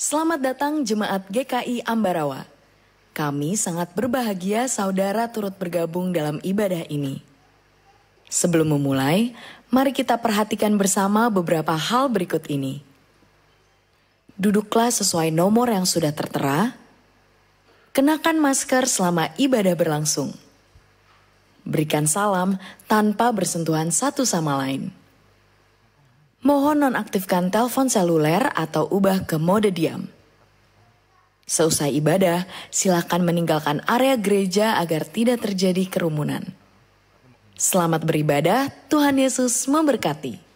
Selamat datang Jemaat GKI Ambarawa. Kami sangat berbahagia saudara turut bergabung dalam ibadah ini. Sebelum memulai, mari kita perhatikan bersama beberapa hal berikut ini. Duduklah sesuai nomor yang sudah tertera. Kenakan masker selama ibadah berlangsung. Berikan salam tanpa bersentuhan satu sama lain. Mohon nonaktifkan telepon seluler atau ubah ke mode diam. Seusai ibadah, silakan meninggalkan area gereja agar tidak terjadi kerumunan. Selamat beribadah, Tuhan Yesus memberkati.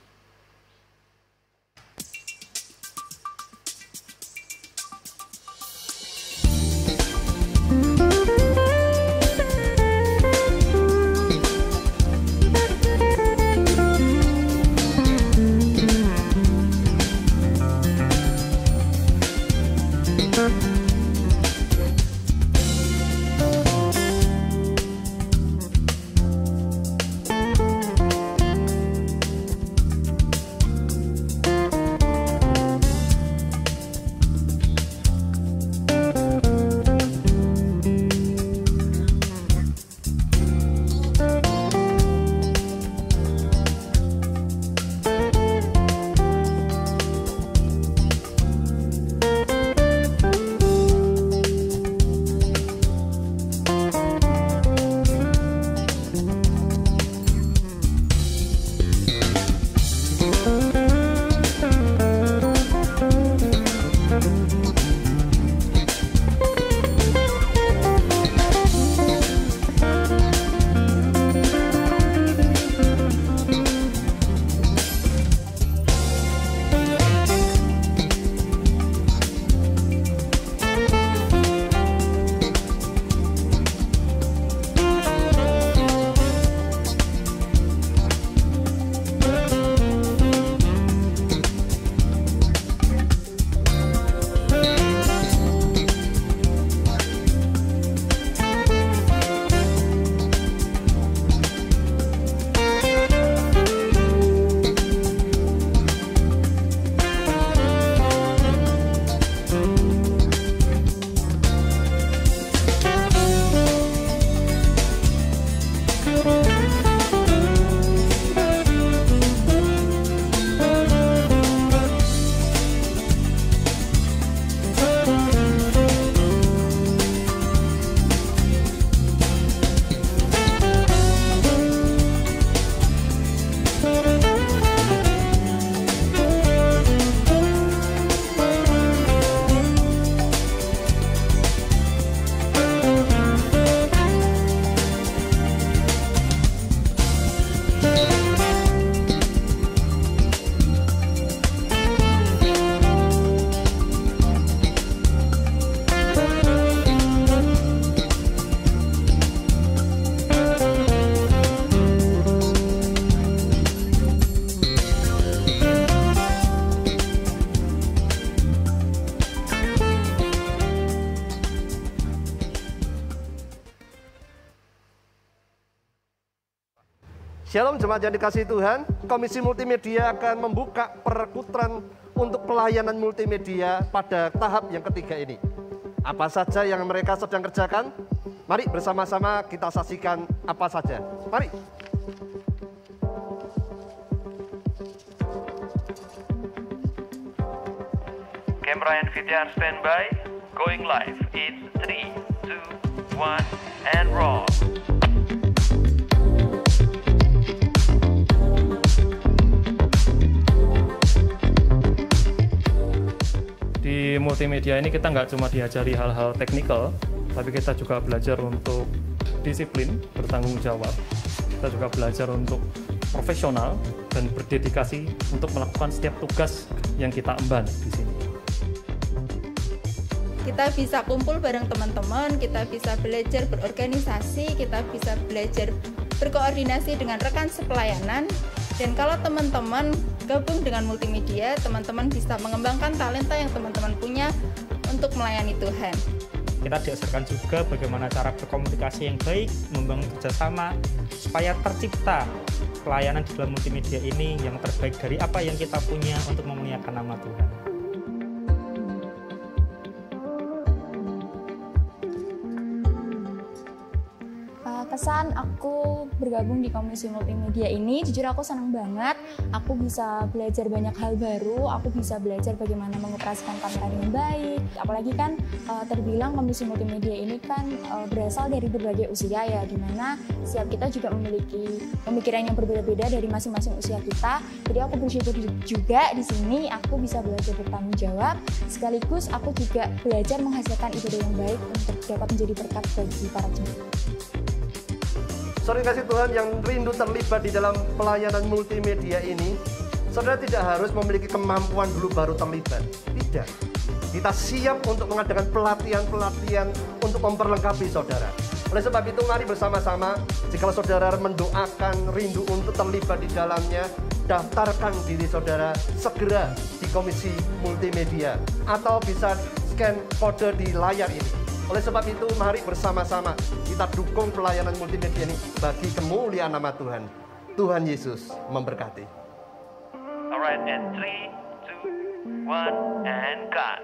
Shalom jemaat yang dikasihi Tuhan, Komisi Multimedia akan membuka perputaran untuk pelayanan multimedia pada tahap yang ketiga ini. Apa saja yang mereka sedang kerjakan? Mari bersama-sama kita saksikan apa saja. Mari. Camera and VTR standby, going live in 3, 2, 1, and roll. Di multimedia ini kita nggak cuma diajari hal-hal teknikal, tapi kita juga belajar untuk disiplin, bertanggung jawab. Kita juga belajar untuk profesional dan berdedikasi untuk melakukan setiap tugas yang kita emban di sini. Kita bisa kumpul bareng teman-teman, kita bisa belajar berorganisasi, kita bisa belajar berkoordinasi dengan rekan sepelayanan. Dan kalau teman-teman gabung dengan multimedia, teman-teman bisa mengembangkan talenta yang teman-teman punya untuk melayani Tuhan. Kita diajarkan juga bagaimana cara berkomunikasi yang baik, membangun kerjasama, supaya tercipta pelayanan di dalam multimedia ini yang terbaik dari apa yang kita punya untuk memuliakan nama Tuhan. kesan aku bergabung di Komisi Multimedia ini, jujur aku senang banget. Aku bisa belajar banyak hal baru, aku bisa belajar bagaimana mengoperasikan kamera dengan baik. Apalagi kan terbilang Komisi Multimedia ini kan berasal dari berbagai usia ya, dimana setiap kita juga memiliki pemikiran yang berbeda-beda dari masing-masing usia kita. Jadi aku bersyukur juga di sini aku bisa belajar bertanggung jawab, sekaligus aku juga belajar menghasilkan ibadah yang baik untuk dapat menjadi berkat bagi para jemaat. Saudara kasih Tuhan yang rindu terlibat di dalam pelayanan multimedia ini, saudara tidak harus memiliki kemampuan dulu baru terlibat. Tidak. Kita siap untuk mengadakan pelatihan-pelatihan untuk memperlengkapi saudara. Oleh sebab itu mari bersama-sama, jika saudara mendoakan rindu untuk terlibat di dalamnya, daftarkan diri saudara segera di Komisi Multimedia atau bisa scan kode di layar ini. Oleh sebab itu, mari bersama-sama kita dukung pelayanan multimedia ini bagi kemuliaan nama Tuhan. Tuhan Yesus memberkati. Alright, and 3, 2, 1, and cut.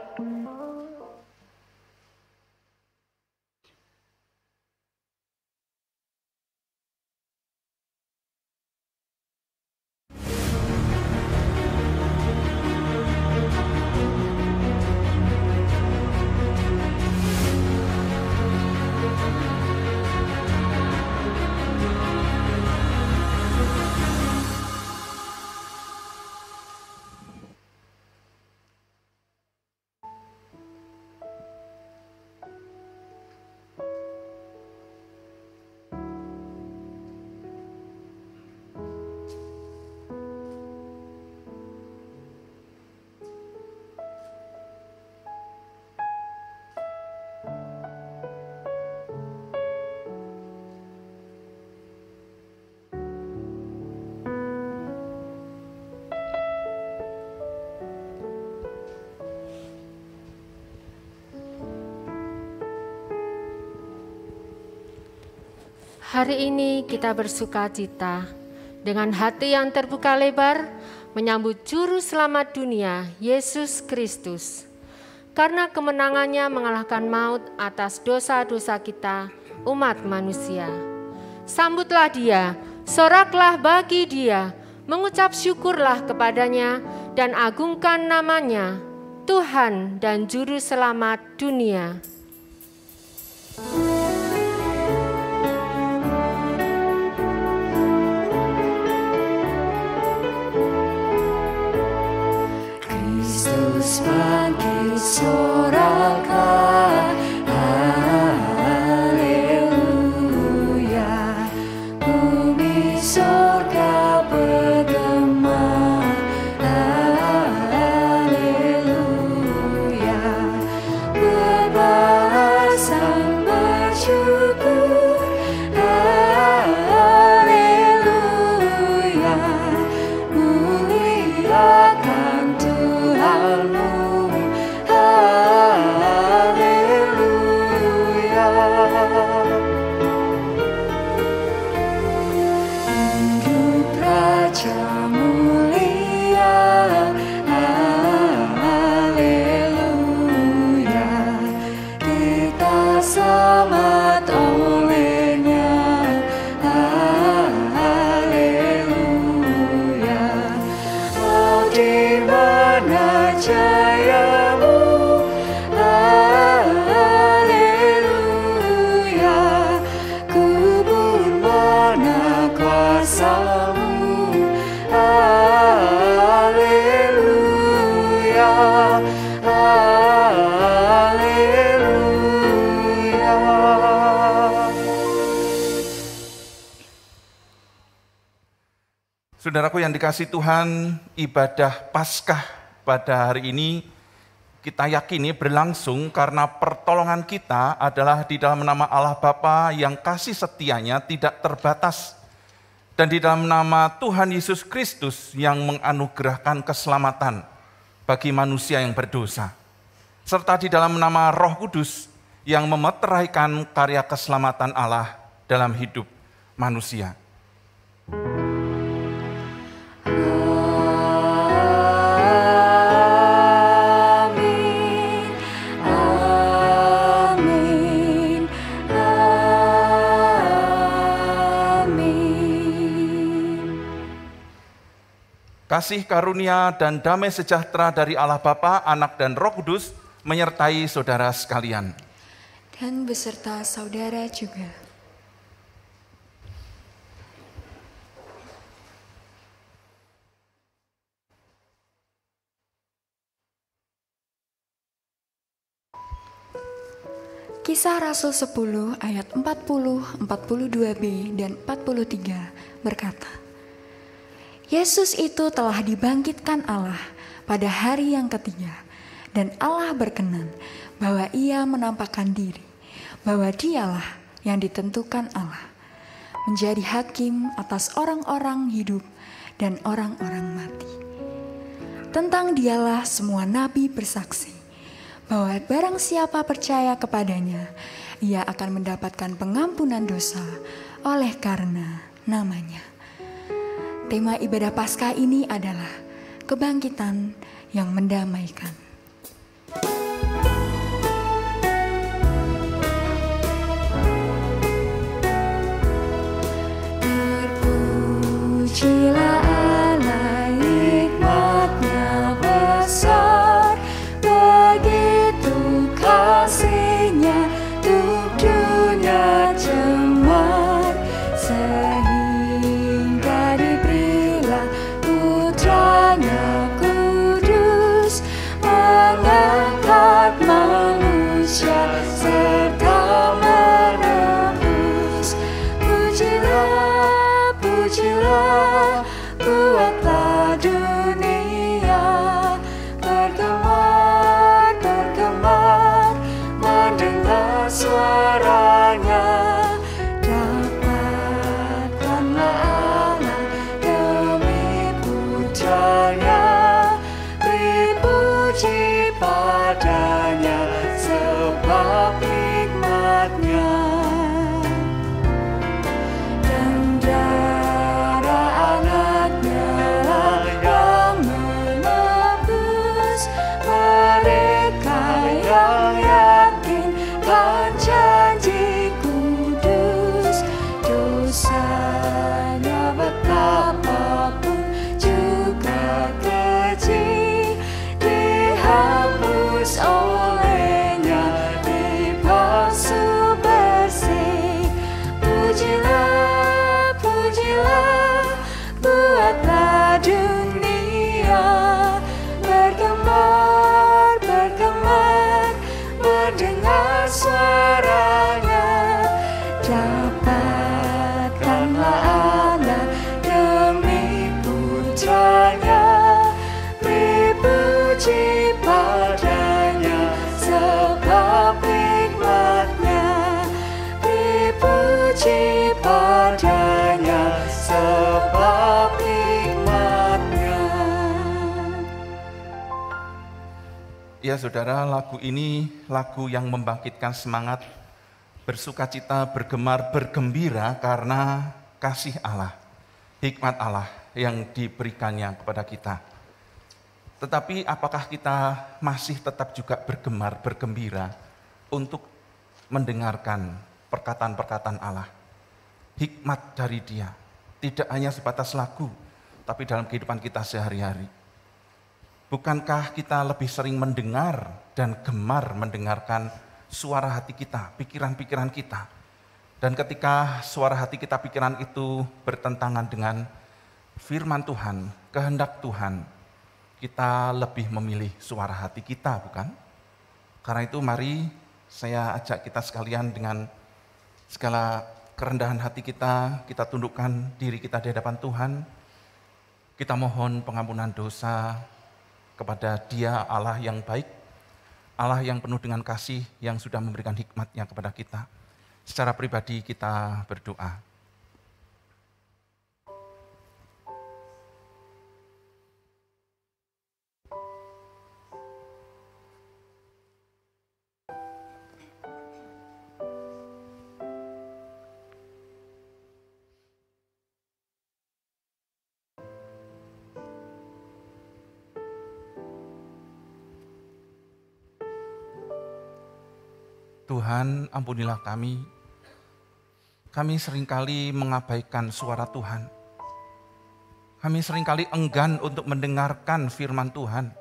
Hari ini kita bersuka cita dengan hati yang terbuka lebar menyambut Juru Selamat dunia, Yesus Kristus. Karena kemenangannya mengalahkan maut atas dosa-dosa kita, umat manusia. Sambutlah dia, soraklah bagi dia, mengucap syukurlah kepadanya dan agungkan namanya, Tuhan dan Juru Selamat dunia. Bangkit soraklah, haleluya. Bumi surga bergema, haleluya. Berbalasan bersyukur, haleluya. Muliakan Tuhanmu, haleluya. Hidup Raja mulia, haleluya. Kita selamat olehnya, haleluya. Oh, di mana jayamu, haleluya. Kubur mana kuasamu, haleluya, haleluya. Saudaraku yang dikasihi Tuhan, ibadah Paskah pada hari ini kita yakini berlangsung karena pertolongan kita adalah di dalam nama Allah Bapa yang kasih setianya tidak terbatas, dan di dalam nama Tuhan Yesus Kristus yang menganugerahkan keselamatan bagi manusia yang berdosa, serta di dalam nama Roh Kudus yang memeteraikan karya keselamatan Allah dalam hidup manusia. Amin, amin, Kasih karunia dan damai sejahtera dari Allah Bapa, Anak dan Roh Kudus menyertai saudara sekalian. Dan beserta saudara juga. Kisah Rasul 10 ayat 40, 42b, dan 43 berkata, Yesus itu telah dibangkitkan Allah pada hari yang ketiga, dan Allah berkenan bahwa ia menampakkan diri, bahwa dialah yang ditentukan Allah, menjadi hakim atas orang-orang hidup dan orang-orang mati. Tentang dialah semua nabi bersaksi, bahwa barang siapa percaya kepadanya, ia akan mendapatkan pengampunan dosa oleh karena namanya. Tema ibadah Paskah ini adalah kebangkitan yang mendamaikan. Terpujilah Allah, hikmat-Nya besar, begitu kasih-Nya untuk dunia jemaat, sehingga diberilah Putranya kudus, mengangkat manusia serta menebus. Pujilah, pujilah, buatlah dunia bergemar, bergemar, mendengar suaranya. Dapatkanlah Allah demi Putranya, beri puji padanya sebab hikmat-Nya. Dan darah anaknya lah yang menebus mereka yang yakinkan janji kudus. Dosanya betapapun juga keji, dihapus olehnya, dibasuh bersih. Pujilah, pujilah, buatlah dunia bergemar, bergemar, mendengar suaranya. Dapatkanlah Allah demi Putranya, beri puji padanya sebab hikmat-Nya, beri puji padanya sebab hikmat-Nya. Ya saudara, lagu ini lagu yang membangkitkan semangat, bersukacita, bergemar, bergembira karena kasih Allah, hikmat Allah yang diberikannya kepada kita. Tetapi apakah kita masih tetap juga bergemar, bergembira untuk mendengarkan perkataan-perkataan Allah, hikmat dari Dia, tidak hanya sebatas lagu, tapi dalam kehidupan kita sehari-hari? Bukankah kita lebih sering mendengar dan gemar mendengarkan suara hati kita, pikiran-pikiran kita? Dan ketika suara hati kita, pikiran itu bertentangan dengan firman Tuhan, kehendak Tuhan, kita lebih memilih suara hati kita, bukan? Karena itu mari saya ajak kita sekalian dengan segala kerendahan hati kita, kita tundukkan diri kita di hadapan Tuhan. Kita mohon pengampunan dosa kepada Dia, Allah yang baik, Allah yang penuh dengan kasih, yang sudah memberikan hikmat-Nya kepada kita. Secara pribadi kita berdoa. Tuhan, ampunilah kami. Kami seringkali mengabaikan suara Tuhan. Kami seringkali enggan untuk mendengarkan firman Tuhan.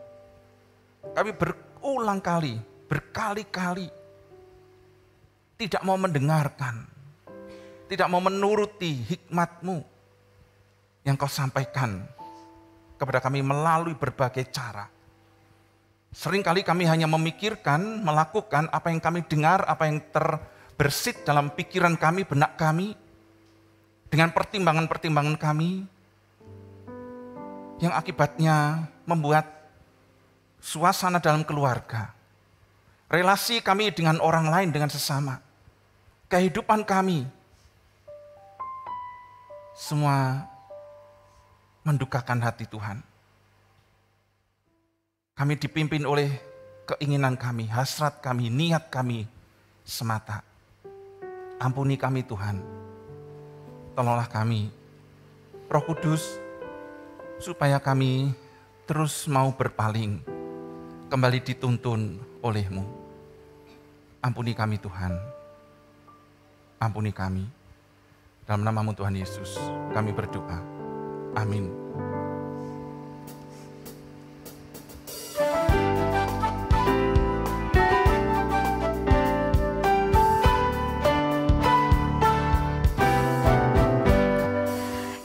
Kami berulang kali, berkali-kali tidak mau mendengarkan, tidak mau menuruti hikmat-Mu yang Kau sampaikan kepada kami melalui berbagai cara. Seringkali kami hanya memikirkan, melakukan apa yang kami dengar, apa yang terbersit dalam pikiran kami, benak kami, dengan pertimbangan-pertimbangan kami, yang akibatnya membuat suasana dalam keluarga, relasi kami dengan orang lain, dengan sesama, kehidupan kami, semua mendukakan hati Tuhan. Kami dipimpin oleh keinginan kami, hasrat kami, niat kami semata. Ampuni kami Tuhan, tolonglah kami, Roh Kudus, supaya kami terus mau berpaling, kembali dituntun oleh-Mu. Ampuni kami Tuhan, ampuni kami. Dalam nama-Mu Tuhan Yesus, kami berdoa. Amin.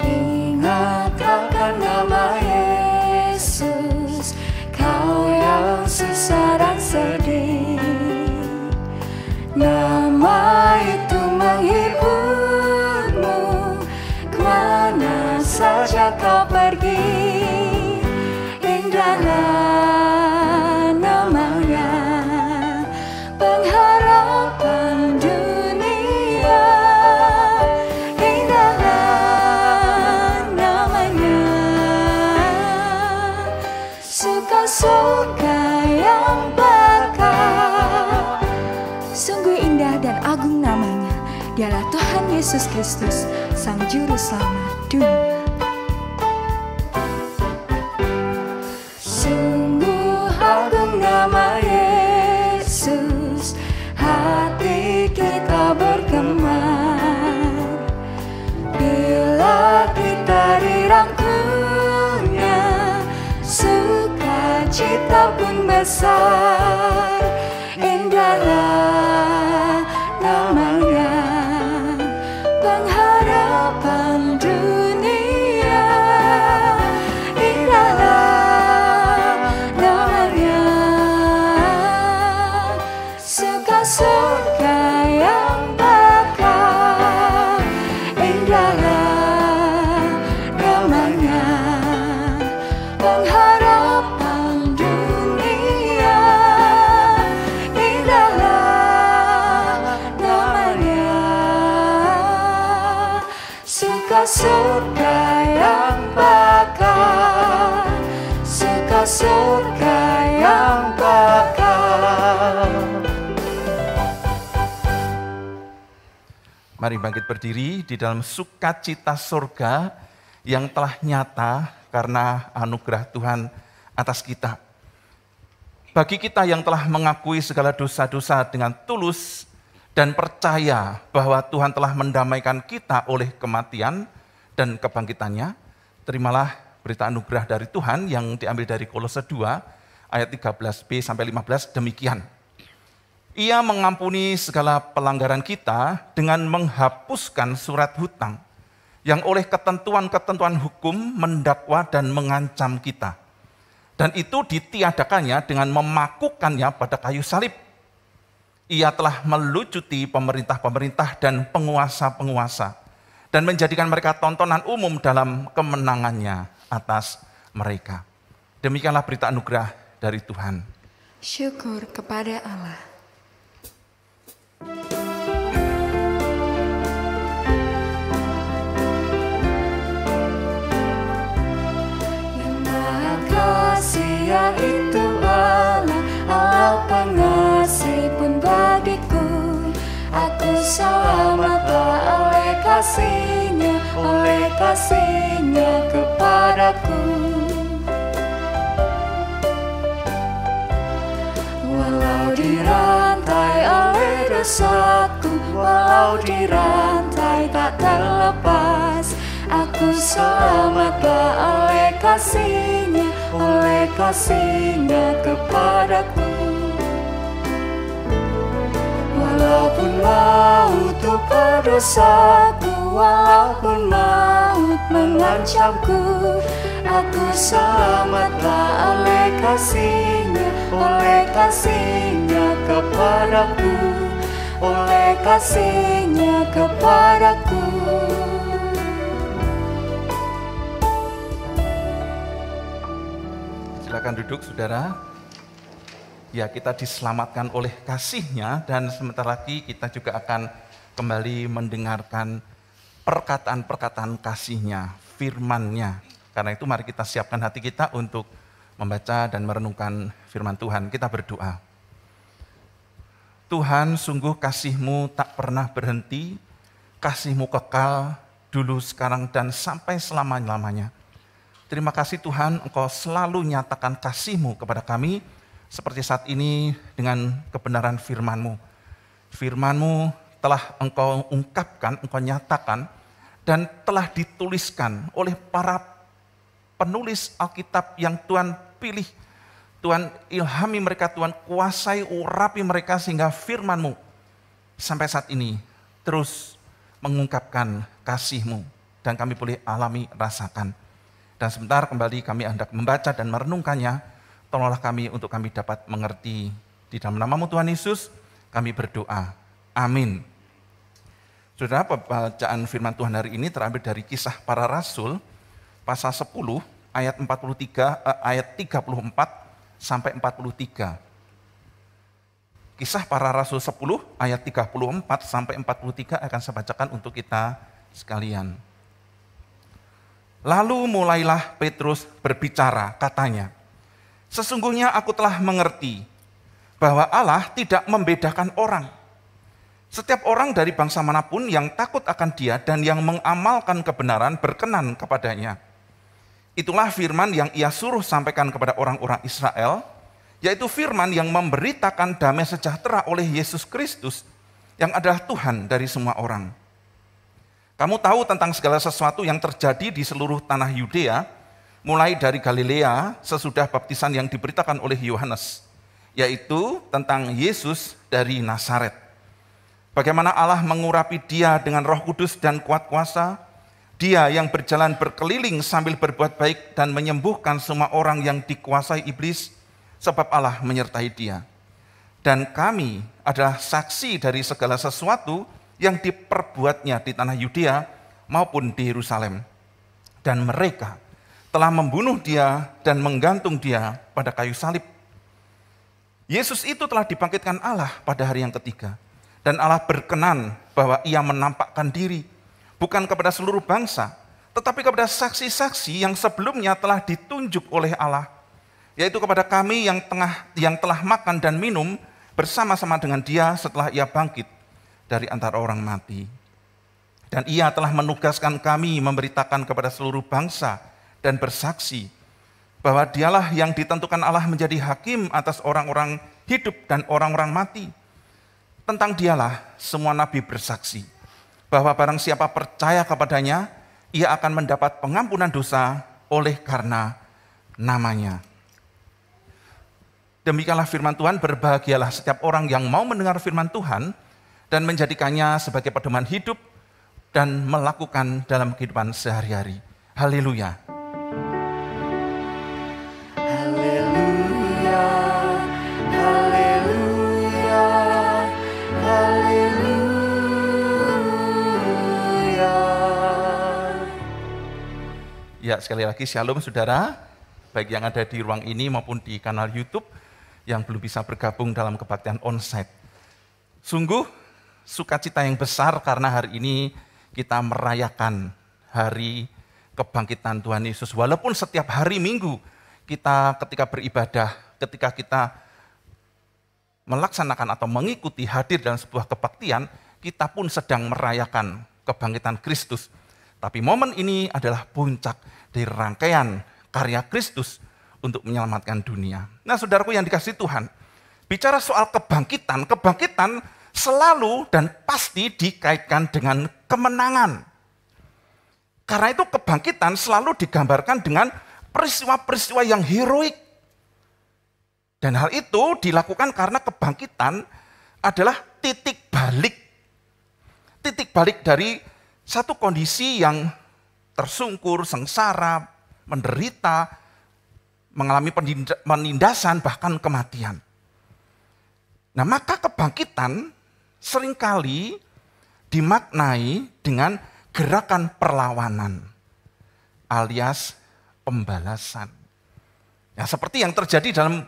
Ingat akan nama Yesus, kau yang susah dan sedih. Nama itu menghiburmu, kemana saja kau pergi. Indahlah namanya, pengharapan dunia. Indahlah namanya, suka surga yang bakal. Sungguh indah dan agung namanya, Dialah Tuhan Yesus Kristus, Sang Juru Selamat dunia. Sungguh agung nama Yesus, hati kita bergemar bila kita dirangkulnya, sukacita pun besar. Indahlah namanya, pengharapan dunia. Indahlah namanya, suka surga yang bakal. Indahlah namanya, pengharapan dunia. Indahlah namanya, suka surga yang bakal. Suka surga yang bakal. Mari bangkit berdiri di dalam sukacita surga yang telah nyata karena anugerah Tuhan atas kita. Bagi kita yang telah mengakui segala dosa-dosa dengan tulus dan percaya bahwa Tuhan telah mendamaikan kita oleh kematian dan kebangkitannya, terimalah berita anugerah dari Tuhan yang diambil dari Kolose 2 ayat 13b sampai 15 demikian. Ia mengampuni segala pelanggaran kita dengan menghapuskan surat hutang yang oleh ketentuan-ketentuan hukum mendakwa dan mengancam kita. Dan itu ditiadakannya dengan memakukannya pada kayu salib. Ia telah melucuti pemerintah-pemerintah dan penguasa-penguasa dan menjadikan mereka tontonan umum dalam kemenangannya atas mereka. Demikianlah berita anugerah dari Tuhan. Syukur kepada Allah. Yang Maha Kasih yaitu Allah, Allah pengasih pun bagiku. Aku selamatlah oleh kasih-Nya kepadaku. Walau dirantai oleh dosaku, walau dirantai tak terlepas, aku selamatlah oleh kasih-Nya kepadaku. Walaupun maut untuk berdosaku, walaupun maut mengancamku, aku selamatlah oleh kasih-Nya kepadaku, oleh kasih-Nya kepadaku. Silakan duduk, saudara. Ya, kita diselamatkan oleh kasih-Nya, dan sebentar lagi kita juga akan kembali mendengarkan perkataan-perkataan kasih-Nya, firman-Nya. Karena itu mari kita siapkan hati kita untuk membaca dan merenungkan firman Tuhan. Kita berdoa. Tuhan, sungguh kasih-Mu tak pernah berhenti, kasih-Mu kekal dulu, sekarang, dan sampai selama-lamanya. Terima kasih Tuhan, Engkau selalu nyatakan kasih-Mu kepada kami, seperti saat ini dengan kebenaran firman-Mu. Firman-Mu telah Engkau ungkapkan, Engkau nyatakan, dan telah dituliskan oleh para penulis Alkitab yang Tuhan pilih. Tuhan ilhami mereka, Tuhan kuasai, urapi mereka, sehingga firman-Mu sampai saat ini terus mengungkapkan kasih-Mu, dan kami boleh alami, rasakan. Dan sebentar kembali kami hendak membaca dan merenungkannya. Tolonglah kami untuk kami dapat mengerti. Di dalam nama-Mu Tuhan Yesus kami berdoa. Amin. Saudara, pembacaan firman Tuhan hari ini terambil dari Kisah Para Rasul pasal 10 ayat 34 sampai 43. Kisah Para Rasul 10 ayat 34 sampai 43 akan saya bacakan untuk kita sekalian. Lalu mulailah Petrus berbicara, katanya, "Sesungguhnya aku telah mengerti bahwa Allah tidak membedakan orang. Setiap orang dari bangsa manapun yang takut akan Dia dan yang mengamalkan kebenaran berkenan kepadanya. Itulah firman yang Ia suruh sampaikan kepada orang-orang Israel, yaitu firman yang memberitakan damai sejahtera oleh Yesus Kristus yang adalah Tuhan dari semua orang. Kamu tahu tentang segala sesuatu yang terjadi di seluruh tanah Yudea, mulai dari Galilea sesudah baptisan yang diberitakan oleh Yohanes, yaitu tentang Yesus dari Nazaret. Bagaimana Allah mengurapi Dia dengan Roh Kudus dan kuat kuasa, Dia yang berjalan berkeliling sambil berbuat baik dan menyembuhkan semua orang yang dikuasai iblis, sebab Allah menyertai Dia. Dan kami adalah saksi dari segala sesuatu yang diperbuatnya di tanah Yudea maupun di Yerusalem. Dan mereka telah membunuh Dia dan menggantung Dia pada kayu salib. Yesus itu telah dibangkitkan Allah pada hari yang ketiga. Dan Allah berkenan bahwa Ia menampakkan diri, bukan kepada seluruh bangsa, tetapi kepada saksi-saksi yang sebelumnya telah ditunjuk oleh Allah, yaitu kepada kami yang telah makan dan minum bersama-sama dengan Dia setelah Ia bangkit dari antara orang mati. Dan Ia telah menugaskan kami memberitakan kepada seluruh bangsa dan bersaksi bahwa Dialah yang ditentukan Allah menjadi hakim atas orang-orang hidup dan orang-orang mati. Tentang Dialah semua nabi bersaksi bahwa barang siapa percaya kepadanya, ia akan mendapat pengampunan dosa oleh karena namanya. Demikianlah firman Tuhan. Berbahagialah setiap orang yang mau mendengar firman Tuhan dan menjadikannya sebagai pedoman hidup dan melakukan dalam kehidupan sehari-hari. Haleluya. Haleluya, haleluya, haleluya. Ya, sekali lagi shalom saudara, baik yang ada di ruang ini maupun di kanal YouTube yang belum bisa bergabung dalam kebaktian onsite. Sungguh sukacita yang besar karena hari ini kita merayakan hari kebangkitan Tuhan Yesus. Walaupun setiap hari Minggu kita ketika beribadah, ketika kita melaksanakan atau mengikuti hadir dalam sebuah kebaktian, kita pun sedang merayakan kebangkitan Kristus. Tapi momen ini adalah puncak dari rangkaian karya Kristus untuk menyelamatkan dunia. Nah, saudaraku yang dikasihi Tuhan, bicara soal kebangkitan selalu dan pasti dikaitkan dengan kemenangan. Karena itu kebangkitan selalu digambarkan dengan peristiwa-peristiwa yang heroik. Dan hal itu dilakukan karena kebangkitan adalah titik balik. Titik balik dari satu kondisi yang tersungkur, sengsara, menderita, mengalami penindasan, bahkan kematian. Nah, maka kebangkitan seringkali dimaknai dengan gerakan perlawanan alias pembalasan. Ya, seperti yang terjadi dalam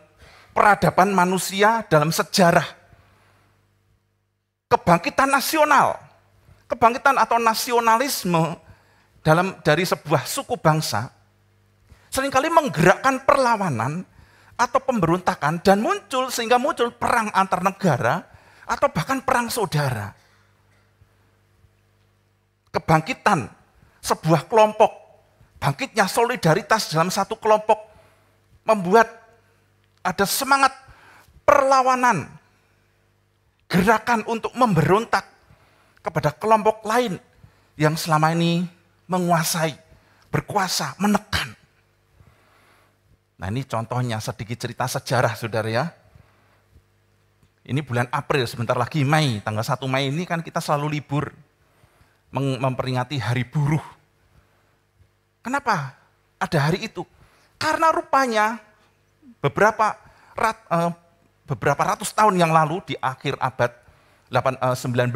peradaban manusia dalam sejarah. Kebangkitan nasional, kebangkitan atau nasionalisme dari sebuah suku bangsa seringkali menggerakkan perlawanan atau pemberontakan dan sehingga muncul perang antar negara atau bahkan perang saudara. Kebangkitan sebuah kelompok, bangkitnya solidaritas dalam satu kelompok membuat ada semangat perlawanan, gerakan untuk memberontak kepada kelompok lain yang selama ini menguasai, berkuasa, menekan. Nah, ini contohnya sedikit cerita sejarah, saudara ya. Ini bulan April, sebentar lagi Mei, tanggal 1 Mei ini kan kita selalu libur, memperingati Hari Buruh. Kenapa ada hari itu? Karena rupanya beberapa ratus tahun yang lalu di akhir abad 19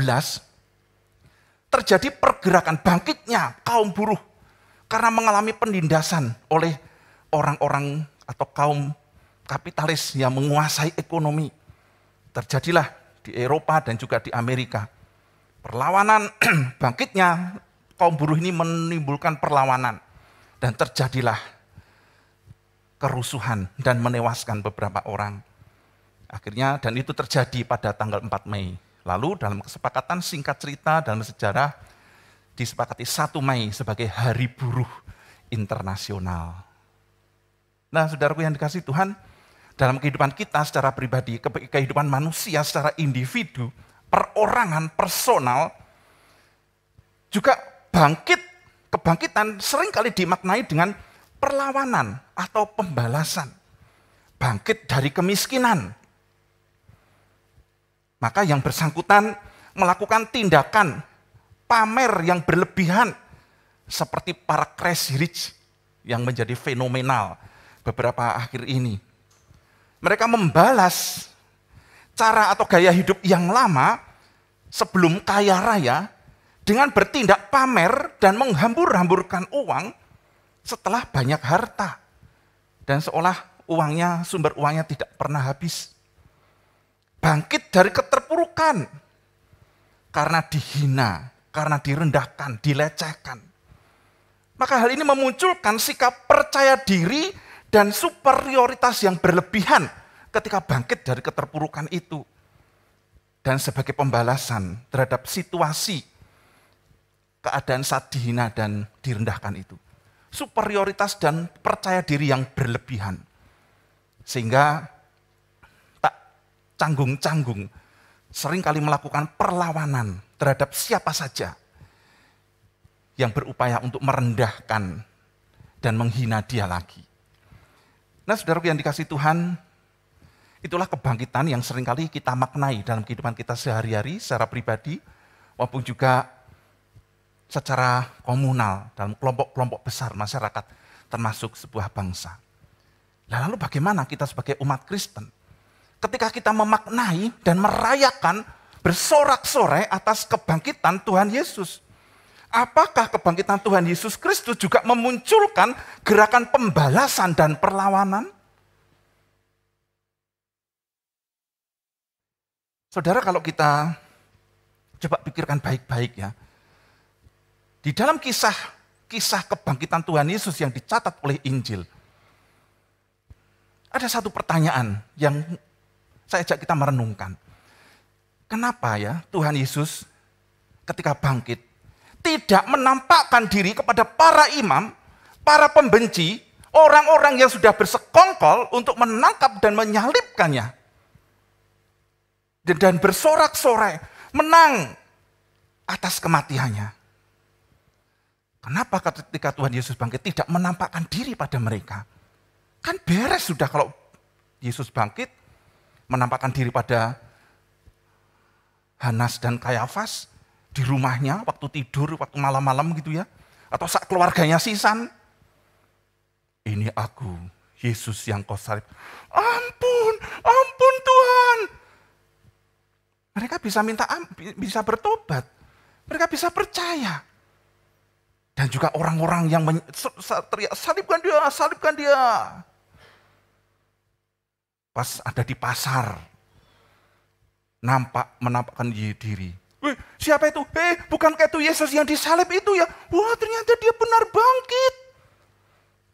terjadi pergerakan bangkitnya kaum buruh karena mengalami penindasan oleh orang-orang atau kaum kapitalis yang menguasai ekonomi. Terjadilah di Eropa dan juga di Amerika. Perlawanan bangkitnya kaum buruh ini menimbulkan perlawanan dan terjadilah kerusuhan dan menewaskan beberapa orang. Akhirnya dan itu terjadi pada tanggal 4 Mei. Lalu dalam kesepakatan singkat cerita dalam sejarah disepakati 1 Mei sebagai Hari Buruh Internasional. Nah, saudaraku yang dikasihi Tuhan, dalam kehidupan kita secara pribadi, kehidupan manusia secara individu, perorangan, personal, juga kebangkitan seringkali dimaknai dengan perlawanan atau pembalasan. Bangkit dari kemiskinan. Maka yang bersangkutan melakukan tindakan pamer yang berlebihan seperti para crazy rich yang menjadi fenomenal beberapa akhir ini. Mereka membalas cara atau gaya hidup yang lama sebelum kaya raya dengan bertindak pamer dan menghambur-hamburkan uang setelah banyak harta. Dan seolah sumber uangnya tidak pernah habis. Bangkit dari keterpurukan karena dihina, karena direndahkan, dilecehkan. Maka hal ini memunculkan sikap percaya diri dan superioritas yang berlebihan ketika bangkit dari keterpurukan itu. Dan sebagai pembalasan terhadap situasi keadaan saat dihina dan direndahkan itu. Superioritas dan percaya diri yang berlebihan. Sehingga tak canggung-canggung seringkali melakukan perlawanan terhadap siapa saja yang berupaya untuk merendahkan dan menghina dia lagi. Nah, saudaraku yang dikasihi Tuhan, itulah kebangkitan yang seringkali kita maknai dalam kehidupan kita sehari-hari, secara pribadi, maupun juga secara komunal, dalam kelompok-kelompok besar masyarakat, termasuk sebuah bangsa. Nah, lalu bagaimana kita sebagai umat Kristen? Ketika kita memaknai dan merayakan bersorak-sorai atas kebangkitan Tuhan Yesus. Apakah kebangkitan Tuhan Yesus Kristus juga memunculkan gerakan pembalasan dan perlawanan? Saudara, kalau kita coba pikirkan baik-baik ya. Di dalam kisah kebangkitan Tuhan Yesus yang dicatat oleh Injil, ada satu pertanyaan yang saya ajak kita merenungkan. Kenapa ya Tuhan Yesus ketika bangkit tidak menampakkan diri kepada para imam, para pembenci, orang-orang yang sudah bersekongkol untuk menangkap dan menyalibkannya. Dan bersorak-sorai menang atas kematiannya. Kenapa ketika Tuhan Yesus bangkit tidak menampakkan diri pada mereka? Kan beres sudah kalau Yesus bangkit, menampakkan diri pada Hanas dan Kayafas di rumahnya, waktu tidur, waktu malam-malam gitu ya. Atau saat keluarganya sisan. Ini aku, Yesus yang kau salib. Ampun, ampun Tuhan. Mereka bisa bertobat. Mereka bisa percaya. Dan juga orang-orang yang teriak, salibkan dia, salibkan dia. Pas ada di pasar, menampakkan diri. Wih, siapa itu? Bukankah itu Yesus yang disalib itu ya? Wah, ternyata dia benar bangkit.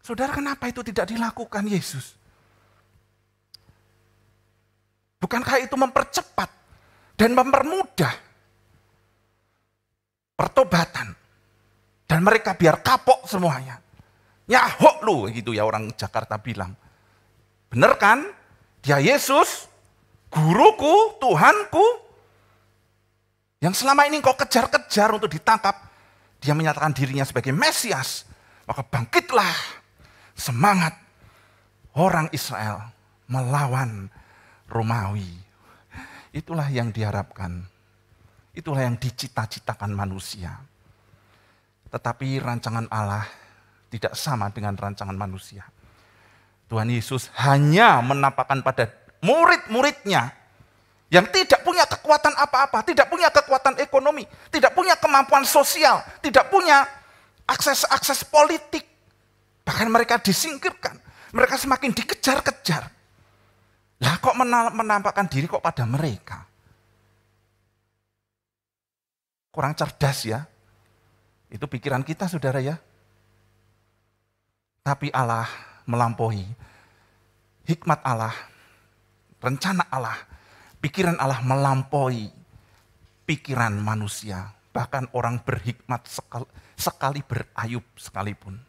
Saudara, kenapa itu tidak dilakukan Yesus? Bukankah itu mempercepat dan mempermudah pertobatan? Dan mereka biar kapok semuanya. Nyahok lu, gitu ya orang Jakarta bilang. Bener kan? Dia Yesus, guruku, Tuhanku, yang selama ini kau kejar-kejar untuk ditangkap. Dia menyatakan dirinya sebagai Mesias. Maka bangkitlah semangat orang Israel melawan Romawi. Itulah yang diharapkan. Itulah yang dicita-citakan manusia. Tetapi rancangan Allah tidak sama dengan rancangan manusia. Tuhan Yesus hanya menampakkan pada murid-muridnya yang tidak punya kekuatan apa-apa, tidak punya kekuatan ekonomi, tidak punya kemampuan sosial, tidak punya akses politik. Bahkan mereka disingkirkan, mereka semakin dikejar-kejar. Lah kok menampakkan diri kok pada mereka? Kurang cerdas ya. Itu pikiran kita, saudara ya. Tapi Allah melampaui. Hikmat Allah, rencana Allah, pikiran Allah melampaui pikiran manusia. Bahkan orang berhikmat sekali berayub sekalipun.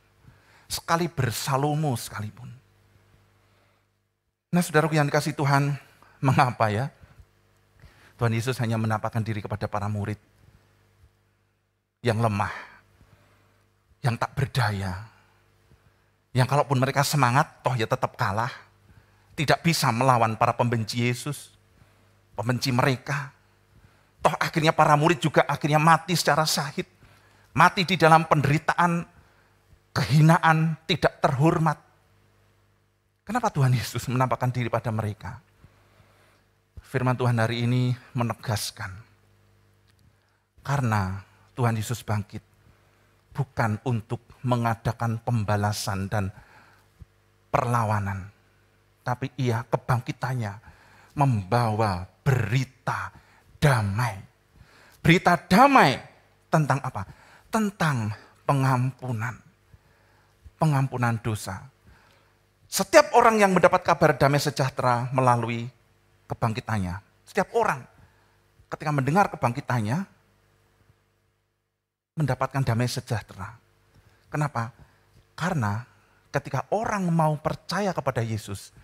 Sekali bersalomo sekalipun. Nah, saudaraku yang dikasihi Tuhan, mengapa ya? Tuhan Yesus hanya menampakkan diri kepada para murid yang lemah, yang tak berdaya, yang kalaupun mereka semangat, toh ya tetap kalah, tidak bisa melawan para pembenci Yesus, pembenci mereka. Toh akhirnya para murid juga akhirnya mati secara syahid, mati di dalam penderitaan, kehinaan, tidak terhormat. Kenapa Tuhan Yesus menampakkan diri pada mereka? Firman Tuhan hari ini menegaskan, karena Tuhan Yesus bangkit bukan untuk mengadakan pembalasan dan perlawanan. Tapi ia kebangkitannya membawa berita damai. Berita damai tentang apa? Tentang pengampunan. Pengampunan dosa. Setiap orang yang mendapat kabar damai sejahtera melalui kebangkitannya. Setiap orang ketika mendengar kebangkitannya, mendapatkan damai sejahtera. Kenapa? Karena ketika orang mau percaya kepada Yesus,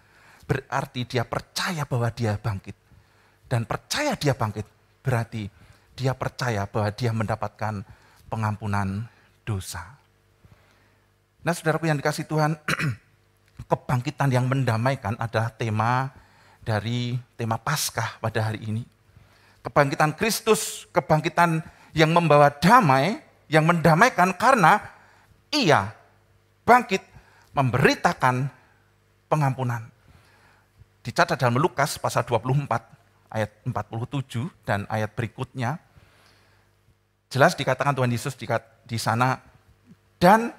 berarti dia percaya bahwa dia bangkit. Dan percaya dia bangkit, berarti dia percaya bahwa dia mendapatkan pengampunan dosa. Nah, saudaraku yang dikasihi Tuhan, kebangkitan yang mendamaikan adalah tema dari tema Paskah pada hari ini. Kebangkitan Kristus, kebangkitan yang membawa damai, yang mendamaikan karena ia bangkit memberitakan pengampunan. Dicatat dalam Lukas pasal 24 ayat 47 dan ayat berikutnya. Jelas dikatakan Tuhan Yesus di sana, dan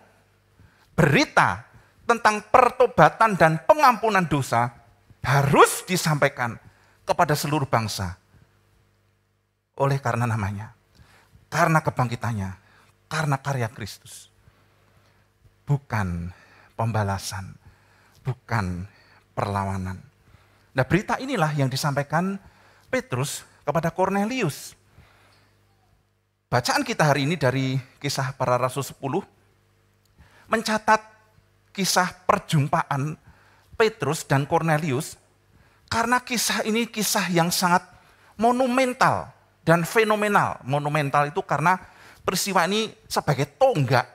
berita tentang pertobatan dan pengampunan dosa harus disampaikan kepada seluruh bangsa. Oleh karena namanya, karena kebangkitannya, karena karya Kristus. Bukan pembalasan, bukan perlawanan. Nah, berita inilah yang disampaikan Petrus kepada Kornelius. Bacaan kita hari ini dari Kisah Para Rasul 10 mencatat kisah perjumpaan Petrus dan Kornelius, karena kisah ini kisah yang sangat monumental dan fenomenal. Monumental itu karena peristiwa ini sebagai tonggak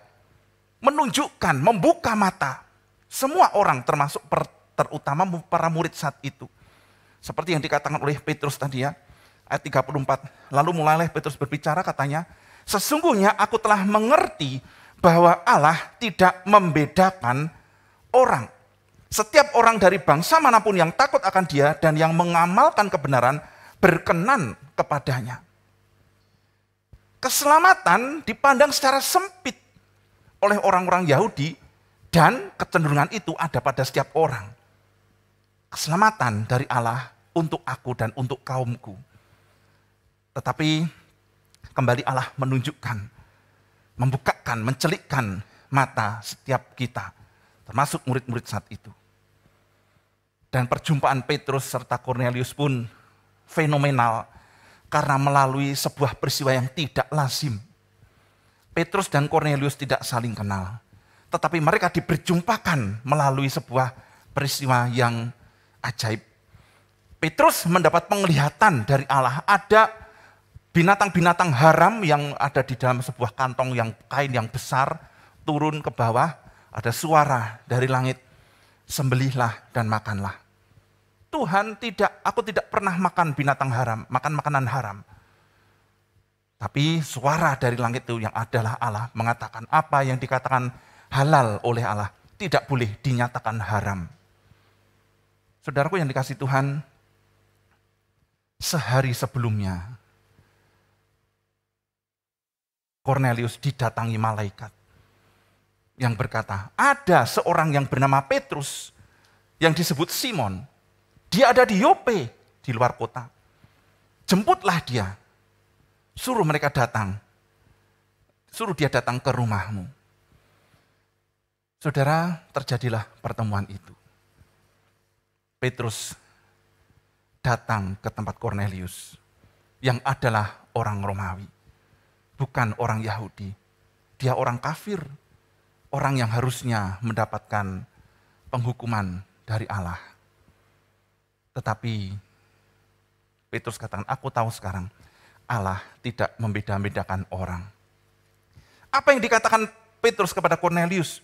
menunjukkan, membuka mata semua orang, termasuk terutama para murid saat itu. Seperti yang dikatakan oleh Petrus tadi ya, ayat 34. Lalu mulailah Petrus berbicara, katanya, sesungguhnya aku telah mengerti bahwa Allah tidak membedakan orang. Setiap orang dari bangsa manapun yang takut akan Dia dan yang mengamalkan kebenaran berkenan kepadanya. Keselamatan dipandang secara sempit oleh orang-orang Yahudi dan kecenderungan itu ada pada setiap orang. Keselamatan dari Allah untuk aku dan untuk kaumku. Tetapi kembali Allah menunjukkan, membukakan, mencelikkan mata setiap kita, termasuk murid-murid saat itu. Dan perjumpaan Petrus serta Kornelius pun fenomenal karena melalui sebuah peristiwa yang tidak lazim. Petrus dan Kornelius tidak saling kenal, tetapi mereka diperjumpakan melalui sebuah peristiwa yang ajaib. Petrus mendapat penglihatan dari Allah, ada binatang-binatang haram yang ada di dalam sebuah kantong yang kain yang besar, turun ke bawah, ada suara dari langit, sembelihlah dan makanlah. Tuhan aku tidak pernah makan binatang haram, makan makanan haram. Tapi suara dari langit itu yang adalah Allah mengatakan apa yang dikatakan halal oleh Allah tidak boleh dinyatakan haram. Saudaraku yang dikasihi Tuhan, sehari sebelumnya Kornelius didatangi malaikat yang berkata, ada seorang yang bernama Petrus yang disebut Simon. Dia ada di Yope, di luar kota. Jemputlah dia. Suruh mereka datang. Suruh dia datang ke rumahmu. Saudara, terjadilah pertemuan itu. Petrus datang ke tempat Kornelius yang adalah orang Romawi, bukan orang Yahudi. Dia orang kafir, orang yang harusnya mendapatkan penghukuman dari Allah. Tetapi Petrus katakan, aku tahu sekarang Allah tidak membeda-bedakan orang. Apa yang dikatakan Petrus kepada Kornelius?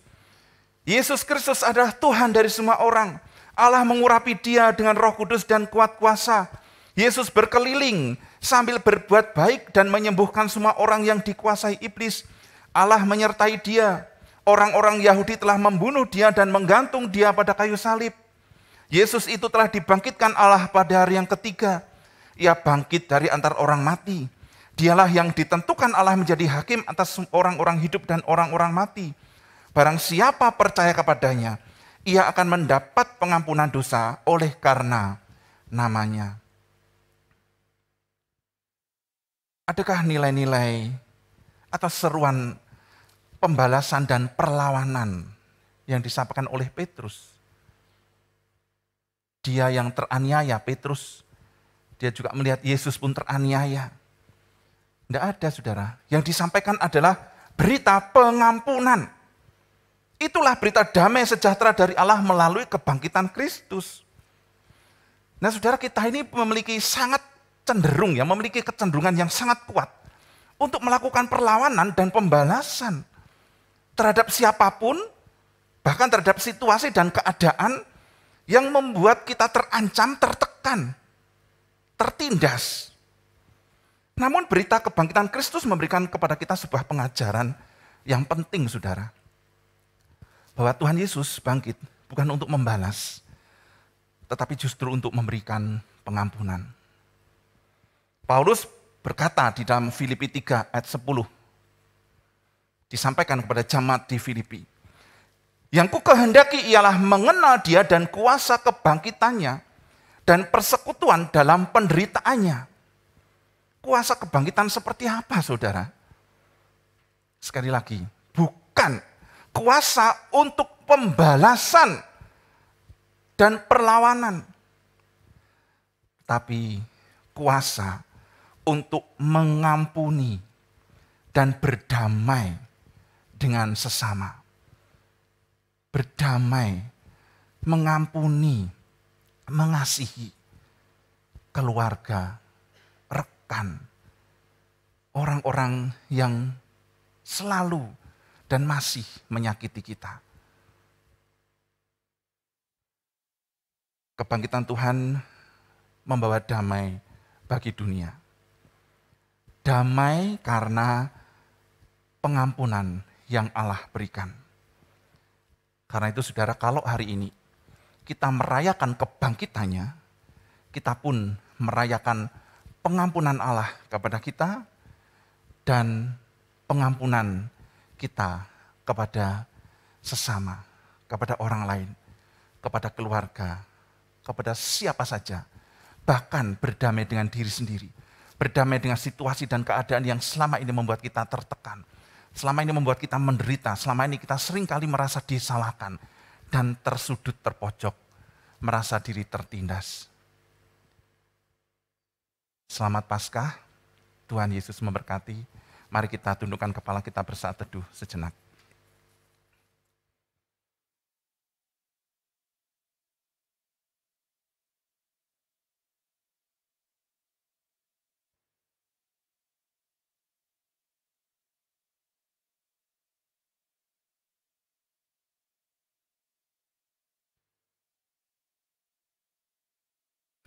Yesus Kristus adalah Tuhan dari semua orang. Allah mengurapi dia dengan Roh Kudus dan kuat kuasa. Yesus berkeliling sambil berbuat baik dan menyembuhkan semua orang yang dikuasai iblis. Allah menyertai dia. Orang-orang Yahudi telah membunuh dia dan menggantung dia pada kayu salib. Yesus itu telah dibangkitkan Allah pada hari yang ketiga. Ia bangkit dari antara orang mati. Dialah yang ditentukan Allah menjadi hakim atas orang-orang hidup dan orang-orang mati. Barang siapa percaya kepadanya, ia akan mendapat pengampunan dosa oleh karena namanya. Adakah nilai-nilai atau seruan pembalasan dan perlawanan yang disampaikan oleh Petrus? Dia yang teraniaya, Petrus, dia juga melihat Yesus pun teraniaya. Tidak ada, saudara. Yang disampaikan adalah berita pengampunan. Itulah berita damai sejahtera dari Allah melalui kebangkitan Kristus. Nah, saudara, kita ini memiliki sangat cenderung, memiliki kecenderungan yang sangat kuat untuk melakukan perlawanan dan pembalasan terhadap siapapun, bahkan terhadap situasi dan keadaan yang membuat kita terancam, tertekan, tertindas. Namun berita kebangkitan Kristus memberikan kepada kita sebuah pengajaran yang penting, saudara. Bahwa Tuhan Yesus bangkit bukan untuk membalas, tetapi justru untuk memberikan pengampunan. Paulus berkata di dalam Filipi 3 ayat 10, disampaikan kepada jemaat di Filipi, yang ku kehendaki ialah mengenal dia dan kuasa kebangkitannya dan persekutuan dalam penderitaannya. Kuasa kebangkitan seperti apa, saudara? Sekali lagi, bukan kuasa untuk pembalasan dan perlawanan, tapi kuasa untuk mengampuni dan berdamai dengan sesama. Berdamai, mengampuni, mengasihi keluarga, rekan, orang-orang yang selalu dan masih menyakiti kita. Kebangkitan Tuhan membawa damai bagi dunia. Damai karena pengampunan yang Allah berikan. Karena itu saudara, kalau hari ini kita merayakan kebangkitannya, kita pun merayakan pengampunan Allah kepada kita dan pengampunan kita kepada sesama, kepada orang lain, kepada keluarga, kepada siapa saja. Bahkan berdamai dengan diri sendiri, berdamai dengan situasi dan keadaan yang selama ini membuat kita tertekan, selama ini membuat kita menderita, selama ini kita seringkali merasa disalahkan dan tersudut, terpojok, merasa diri tertindas. Selamat Paskah, Tuhan Yesus memberkati. Mari kita tundukkan kepala kita bersaat teduh sejenak.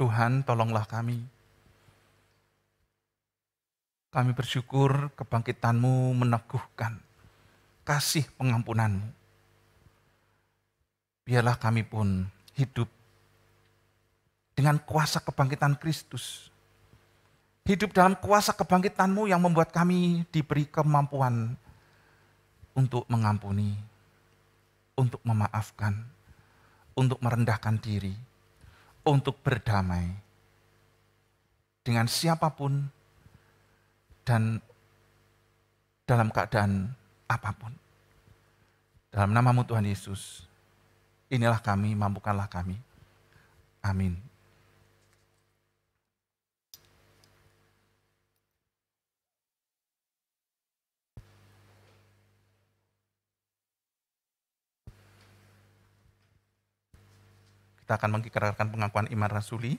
Tuhan, tolonglah kami. Kami bersyukur kebangkitan-Mu meneguhkan kasih pengampunan-Mu. Biarlah kami pun hidup dengan kuasa kebangkitan Kristus. Hidup dalam kuasa kebangkitan-Mu yang membuat kami diberi kemampuan untuk mengampuni, untuk memaafkan, untuk merendahkan diri, untuk berdamai dengan siapapun dan dalam keadaan apapun. Dalam nama-Mu Tuhan Yesus, inilah kami, mampukanlah kami. Amin. Kita akan mengikrarkan pengakuan iman rasuli.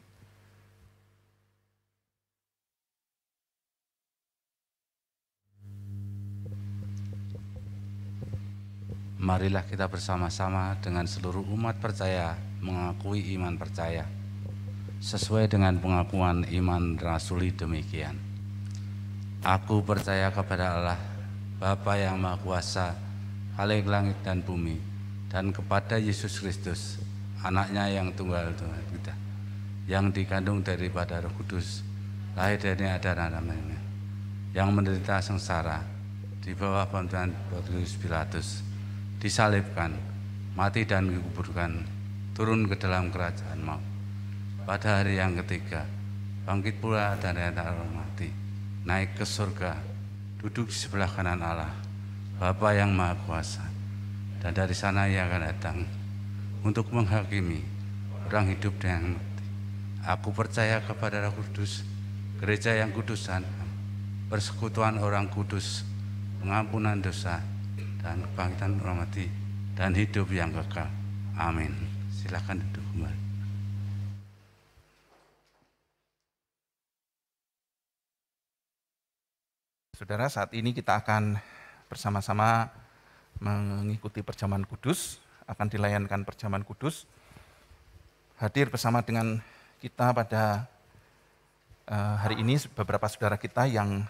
Marilah kita bersama-sama dengan seluruh umat percaya mengakui iman percaya. Sesuai dengan pengakuan iman rasuli demikian. Aku percaya kepada Allah, Bapa yang Maha Kuasa, Khalik langit dan bumi, dan kepada Yesus Kristus, Anaknya yang tunggal Tuhan kita, yang dikandung daripada Roh Kudus, lahir dari adalah namanya, yang menderita sengsara di bawah pemerintahan Pontius Pilatus, disalibkan, mati dan dikuburkan, turun ke dalam kerajaan maut. Pada hari yang ketiga, bangkit pula dari antara orang mati, naik ke surga, duduk di sebelah kanan Allah, Bapa yang Maha Kuasa, dan dari sana Ia akan datang untuk menghakimi orang hidup dan mati. Aku percaya kepada Roh Kudus, gereja yang kudusan, persekutuan orang kudus, pengampunan dosa, dan kebangkitan orang mati, dan hidup yang kekal. Amin. Silakan duduk kembali. Saudara, saat ini kita akan bersama-sama mengikuti perjamuan kudus, akan dilayankan perjamuan kudus. Hadir bersama dengan kita pada hari ini beberapa saudara kita yang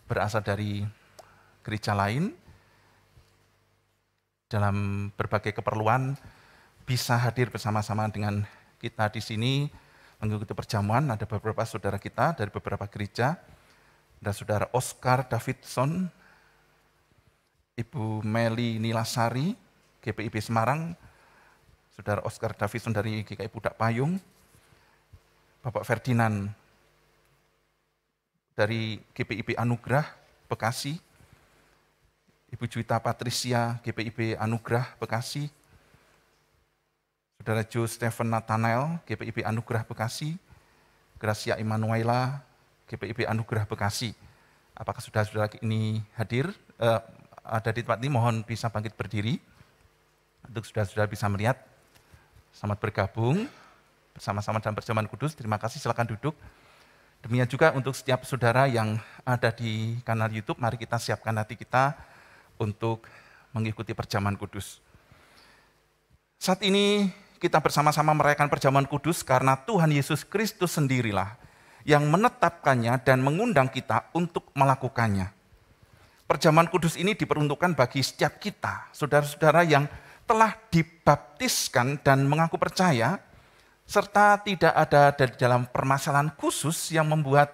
berasal dari gereja lain, dalam berbagai keperluan bisa hadir bersama-sama dengan kita di sini mengikuti perjamuan. Ada beberapa saudara kita dari beberapa gereja. Ada saudara Oscar Davidson, Ibu Meli Nilasari, GPIB Semarang, saudara Oscar Davidson dari GKI Pudak Payung, Bapak Ferdinand dari GPIB Anugrah Bekasi, Ibu Juwita Patricia, GPIB Anugrah Bekasi, saudara Jo Stephen Nathanael, GPIB Anugrah Bekasi, Gracia Emanuela, GPIB Anugrah Bekasi. Apakah saudara-saudara ini hadir? Ada di tempat ini, mohon bisa bangkit berdiri. Untuk saudara-saudara bisa melihat, selamat bergabung bersama-sama dalam perjamuan kudus. Terima kasih, silakan duduk. Demikian juga untuk setiap saudara yang ada di kanal YouTube, mari kita siapkan hati kita untuk mengikuti perjamuan kudus. Saat ini kita bersama-sama merayakan perjamuan kudus karena Tuhan Yesus Kristus sendirilah yang menetapkannya dan mengundang kita untuk melakukannya. Perjamuan kudus ini diperuntukkan bagi setiap kita, saudara-saudara yang telah dibaptiskan dan mengaku percaya, serta tidak ada di dalam permasalahan khusus yang membuat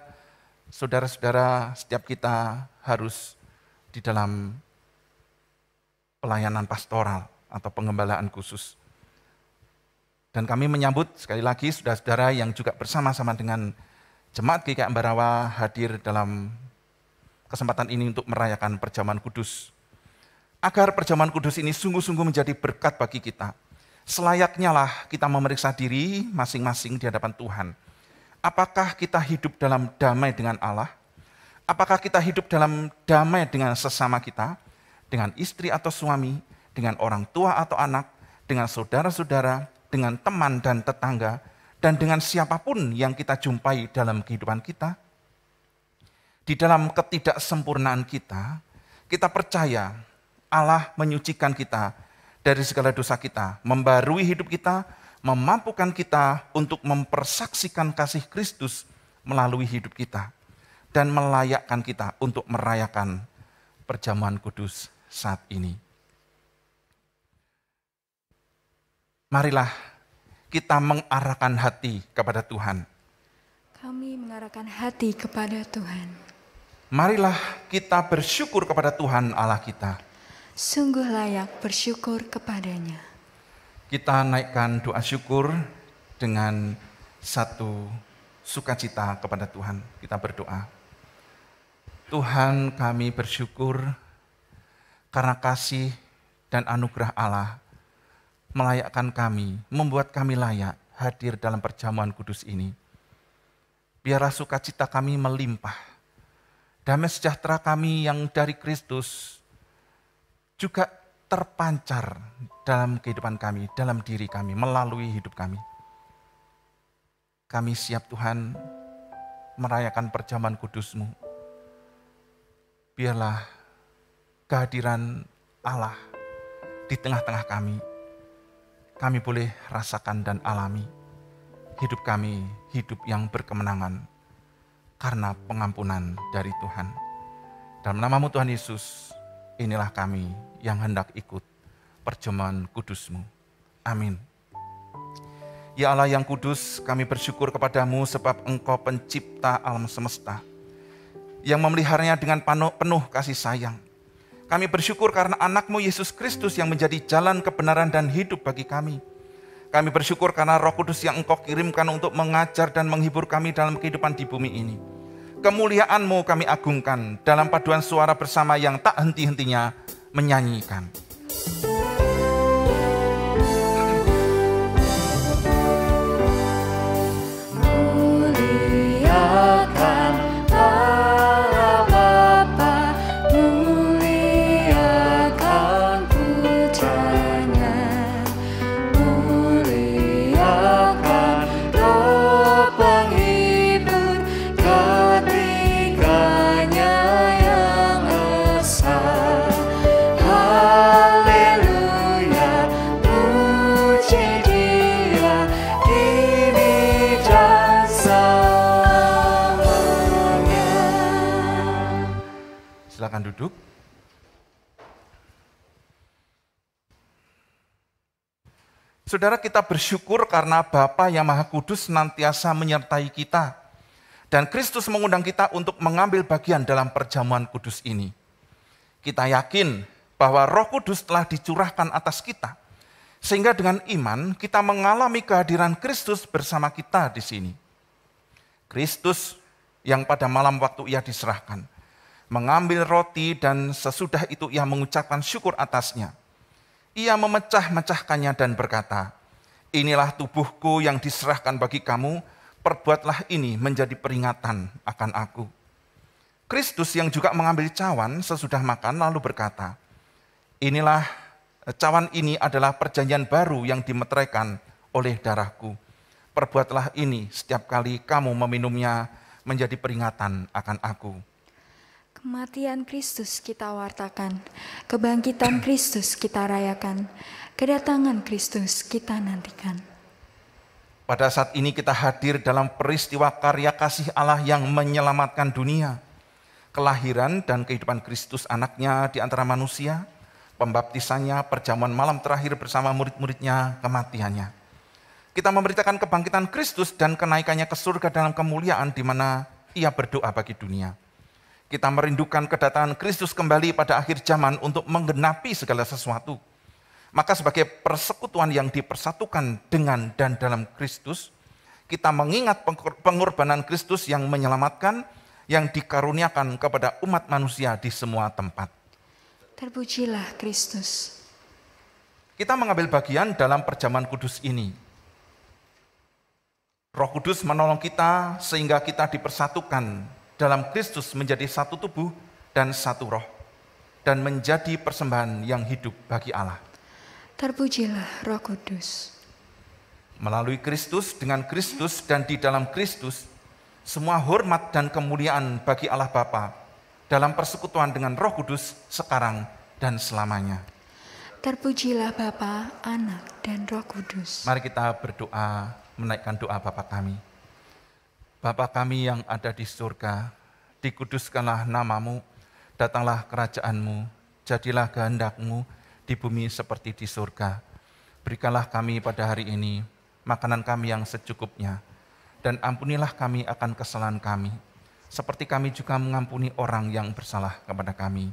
saudara-saudara setiap kita harus di dalam pelayanan pastoral atau pengembalaan khusus. Dan kami menyambut sekali lagi saudara-saudara yang juga bersama-sama dengan Jemaat GKI Ambarawa hadir dalam kesempatan ini untuk merayakan perjamuan kudus. Agar perjamuan kudus ini sungguh-sungguh menjadi berkat bagi kita. Selayaknya lah kita memeriksa diri masing-masing di hadapan Tuhan. Apakah kita hidup dalam damai dengan Allah? Apakah kita hidup dalam damai dengan sesama kita? Dengan istri atau suami, dengan orang tua atau anak, dengan saudara-saudara, dengan teman dan tetangga, dan dengan siapapun yang kita jumpai dalam kehidupan kita? Di dalam ketidaksempurnaan kita, kita percaya Allah menyucikan kita dari segala dosa kita, membarui hidup kita, memampukan kita untuk mempersaksikan kasih Kristus melalui hidup kita, dan melayakkan kita untuk merayakan perjamuan kudus saat ini. Marilah kita mengarahkan hati kepada Tuhan. Kami mengarahkan hati kepada Tuhan. Marilah kita bersyukur kepada Tuhan Allah kita. Sungguh layak bersyukur kepadanya. Kita naikkan doa syukur dengan satu sukacita kepada Tuhan. Kita berdoa. Tuhan, kami bersyukur karena kasih dan anugerah Allah melayakkan kami, membuat kami layak hadir dalam perjamuan kudus ini. Biarlah sukacita kami melimpah. Damai sejahtera kami yang dari Kristus juga terpancar dalam kehidupan kami, dalam diri kami, melalui hidup kami. Kami siap Tuhan merayakan perjamuan kudus-Mu. Biarlah kehadiran Allah di tengah-tengah kami. Kami boleh rasakan dan alami hidup kami, hidup yang berkemenangan karena pengampunan dari Tuhan. Dalam nama-Mu Tuhan Yesus, inilah kami yang hendak ikut perjamuan kudus-Mu. Amin. Ya Allah yang kudus, kami bersyukur kepadamu sebab Engkau pencipta alam semesta yang memeliharanya dengan penuh kasih sayang. Kami bersyukur karena anak-Mu Yesus Kristus yang menjadi jalan kebenaran dan hidup bagi kami. Kami bersyukur karena Roh Kudus yang Engkau kirimkan untuk mengajar dan menghibur kami dalam kehidupan di bumi ini. Kemuliaan-Mu kami agungkan dalam paduan suara bersama yang tak henti-hentinya menyanyikan. Silakan duduk. Saudara, kita bersyukur karena Bapa yang Maha Kudus senantiasa menyertai kita. Dan Kristus mengundang kita untuk mengambil bagian dalam perjamuan kudus ini. Kita yakin bahwa Roh Kudus telah dicurahkan atas kita. Sehingga dengan iman kita mengalami kehadiran Kristus bersama kita di sini. Kristus yang pada malam waktu Ia diserahkan, mengambil roti dan sesudah itu Ia mengucapkan syukur atasnya. Ia memecah-mecahkannya dan berkata, "Inilah tubuhku yang diserahkan bagi kamu, perbuatlah ini menjadi peringatan akan aku." Kristus yang juga mengambil cawan sesudah makan lalu berkata, "Inilah cawan ini adalah perjanjian baru yang dimeteraikan oleh darahku. Perbuatlah ini setiap kali kamu meminumnya menjadi peringatan akan aku." Kematian Kristus kita wartakan, kebangkitan Kristus kita rayakan, kedatangan Kristus kita nantikan. Pada saat ini kita hadir dalam peristiwa karya kasih Allah yang menyelamatkan dunia. Kelahiran dan kehidupan Kristus anaknya di antara manusia, pembaptisannya, perjamuan malam terakhir bersama murid-muridnya, kematiannya. Kita memberitakan kebangkitan Kristus dan kenaikannya ke surga dalam kemuliaan di mana ia berdoa bagi dunia. Kita merindukan kedatangan Kristus kembali pada akhir zaman untuk menggenapi segala sesuatu. Maka sebagai persekutuan yang dipersatukan dengan dan dalam Kristus, kita mengingat pengorbanan Kristus yang menyelamatkan, yang dikaruniakan kepada umat manusia di semua tempat. Terpujilah Kristus. Kita mengambil bagian dalam perjamuan kudus ini. Roh Kudus menolong kita sehingga kita dipersatukan dalam Kristus menjadi satu tubuh dan satu roh, dan menjadi persembahan yang hidup bagi Allah. Terpujilah Roh Kudus. Melalui Kristus, dengan Kristus, dan di dalam Kristus, semua hormat dan kemuliaan bagi Allah Bapa dalam persekutuan dengan Roh Kudus sekarang dan selamanya. Terpujilah Bapa, Anak, dan Roh Kudus. Mari kita berdoa, menaikkan doa Bapa kami. Bapa kami yang ada di surga, dikuduskanlah namamu, datanglah kerajaan-Mu, jadilah kehendak-Mu di bumi seperti di surga. Berikanlah kami pada hari ini makanan kami yang secukupnya, dan ampunilah kami akan kesalahan kami, seperti kami juga mengampuni orang yang bersalah kepada kami.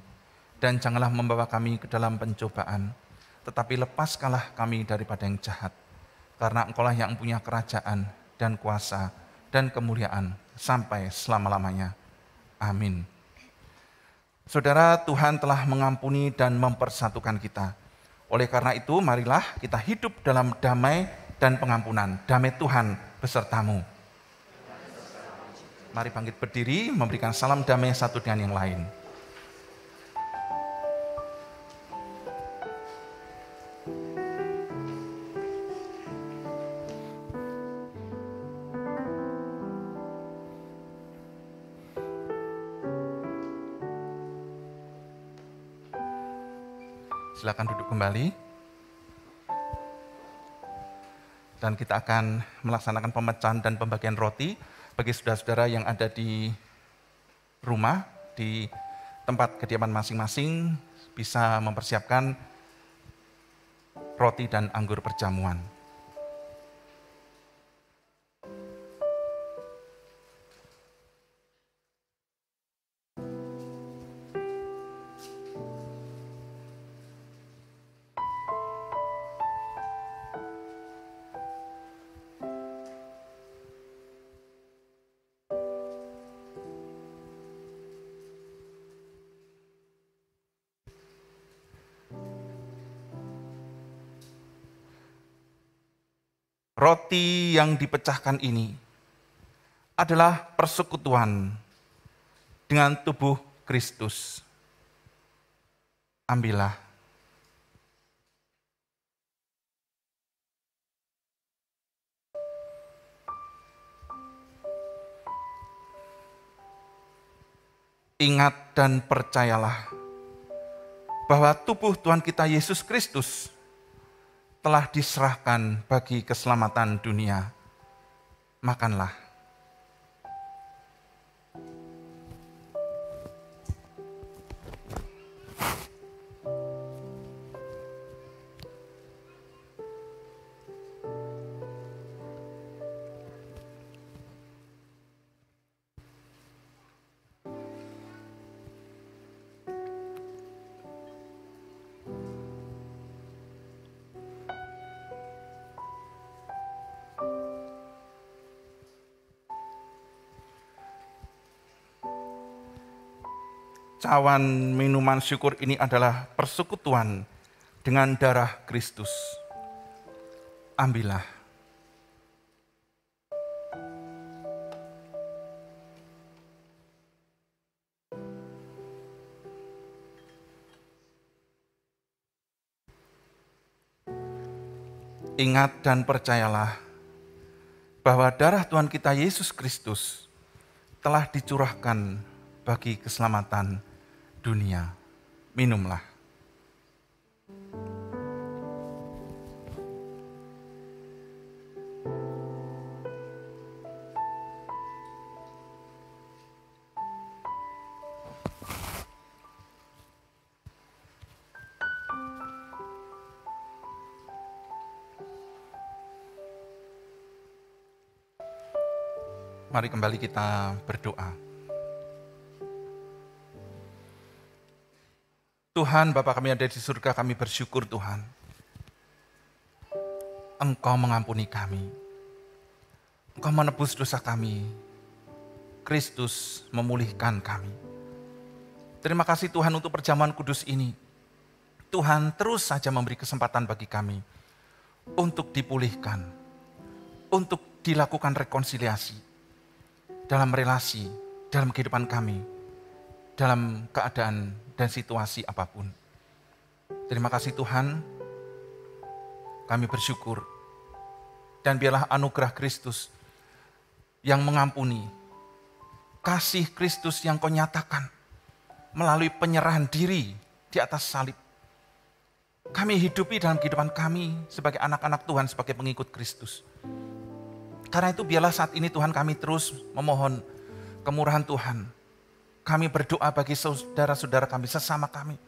Dan janganlah membawa kami ke dalam pencobaan, tetapi lepaskanlah kami daripada yang jahat, karena Engkaulah yang punya kerajaan dan kuasa dan kemuliaan sampai selama-lamanya. Amin. Saudara, Tuhan telah mengampuni dan mempersatukan kita. Oleh karena itu, marilah kita hidup dalam damai dan pengampunan. Damai Tuhan besertamu. Mari bangkit berdiri, memberikan salam damai satu dengan yang lain. Silakan duduk kembali. Dan kita akan melaksanakan pemecahan dan pembagian roti bagi saudara-saudara yang ada di rumah, di tempat kediaman masing-masing, bisa mempersiapkan roti dan anggur perjamuan. Roti yang dipecahkan ini adalah persekutuan dengan tubuh Kristus. Ambillah. Ingat dan percayalah bahwa tubuh Tuhan kita Yesus Kristus telah diserahkan bagi keselamatan dunia. Makanlah. Cawan minuman syukur ini adalah persekutuan dengan darah Kristus. Ambillah. Ingat dan percayalah bahwa darah Tuhan kita Yesus Kristus telah dicurahkan bagi keselamatan dunia. Minumlah. Mari kembali kita berdoa. Tuhan, Bapa kami ada di surga, kami bersyukur Tuhan. Engkau mengampuni kami. Engkau menebus dosa kami. Kristus memulihkan kami. Terima kasih Tuhan untuk perjamuan kudus ini. Tuhan terus saja memberi kesempatan bagi kami untuk dipulihkan, untuk dilakukan rekonsiliasi dalam relasi, dalam kehidupan kami, dalam keadaan dan situasi apapun. Terima kasih Tuhan, kami bersyukur. Dan biarlah anugerah Kristus yang mengampuni, kasih Kristus yang Kau nyatakan melalui penyerahan diri di atas salib, kami hidupi dalam kehidupan kami sebagai anak-anak Tuhan, sebagai pengikut Kristus. Karena itu biarlah saat ini Tuhan kami terus memohon kemurahan Tuhan. Kami berdoa bagi saudara-saudara kami, sesama kami.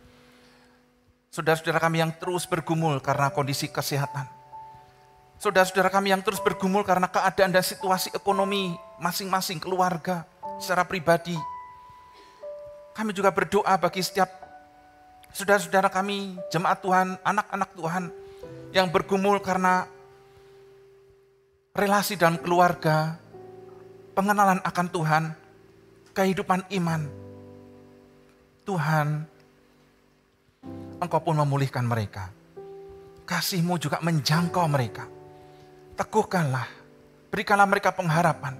Saudara-saudara kami yang terus bergumul karena kondisi kesehatan. Saudara-saudara kami yang terus bergumul karena keadaan dan situasi ekonomi masing-masing keluarga secara pribadi. Kami juga berdoa bagi setiap saudara-saudara kami, jemaat Tuhan, anak-anak Tuhan yang bergumul karena relasi dalam keluarga, pengenalan akan Tuhan, kehidupan iman. Tuhan, Engkau pun memulihkan mereka. Kasih-Mu juga menjangkau mereka. Teguhkanlah, berikanlah mereka pengharapan.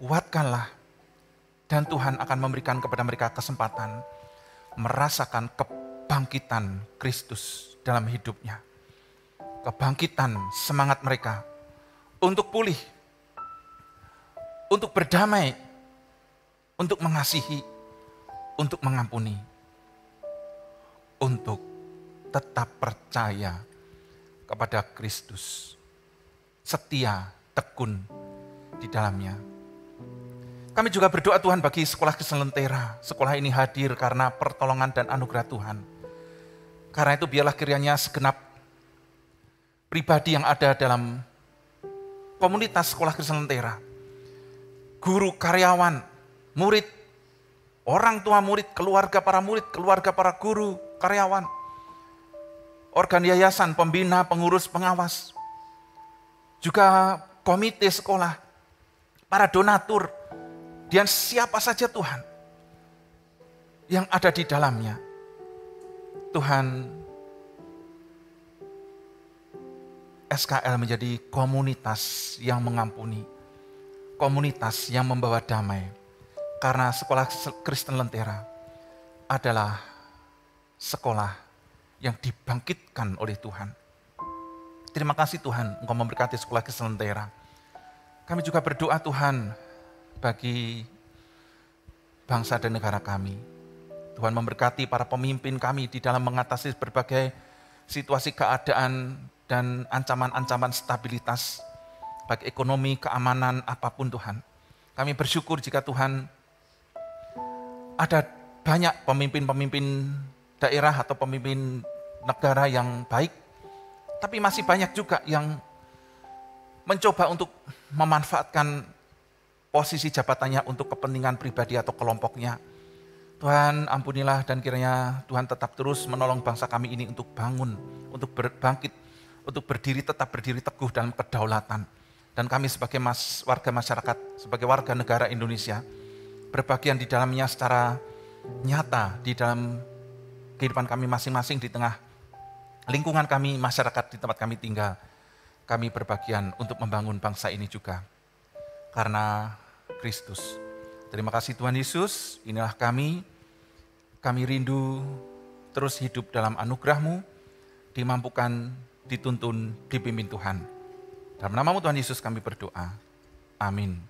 Kuatkanlah, dan Tuhan akan memberikan kepada mereka kesempatan merasakan kebangkitan Kristus dalam hidupnya. Kebangkitan semangat mereka untuk pulih, untuk berdamai, untuk mengasihi, untuk mengampuni, untuk tetap percaya kepada Kristus, setia, tekun di dalamnya. Kami juga berdoa Tuhan bagi sekolah Kristen Lentera. Sekolah ini hadir karena pertolongan dan anugerah Tuhan. Karena itu biarlah kiranya segenap pribadi yang ada dalam komunitas sekolah Kristen Lentera, guru, karyawan, murid, orang tua murid, keluarga para guru, karyawan, organ yayasan, pembina, pengurus, pengawas, juga komite sekolah, para donatur, dan siapa saja Tuhan yang ada di dalamnya. Tuhan, SKL menjadi komunitas yang mengampuni, komunitas yang membawa damai. Karena sekolah Kristen Lentera adalah sekolah yang dibangkitkan oleh Tuhan. Terima kasih Tuhan, Engkau memberkati sekolah Kristen Lentera. Kami juga berdoa Tuhan bagi bangsa dan negara kami. Tuhan memberkati para pemimpin kami di dalam mengatasi berbagai situasi keadaan dan ancaman-ancaman stabilitas, baik ekonomi, keamanan, apapun Tuhan. Kami bersyukur jika Tuhan ada banyak pemimpin-pemimpin daerah atau pemimpin negara yang baik, tapi masih banyak juga yang mencoba untuk memanfaatkan posisi jabatannya untuk kepentingan pribadi atau kelompoknya. Tuhan ampunilah dan kiranya Tuhan tetap terus menolong bangsa kami ini untuk bangun, untuk berbangkit, untuk berdiri, tetap berdiri teguh dalam kedaulatan. Dan kami sebagai warga masyarakat, sebagai warga negara Indonesia, berbagian di dalamnya secara nyata di dalam kehidupan kami masing-masing di tengah lingkungan kami, masyarakat di tempat kami tinggal. Kami berbagian untuk membangun bangsa ini juga. Karena Kristus. Terima kasih Tuhan Yesus, inilah kami rindu terus hidup dalam anugerah-Mu, dimampukan, dituntun, dipimpin Tuhan. Dalam nama-Mu Tuhan Yesus kami berdoa. Amin.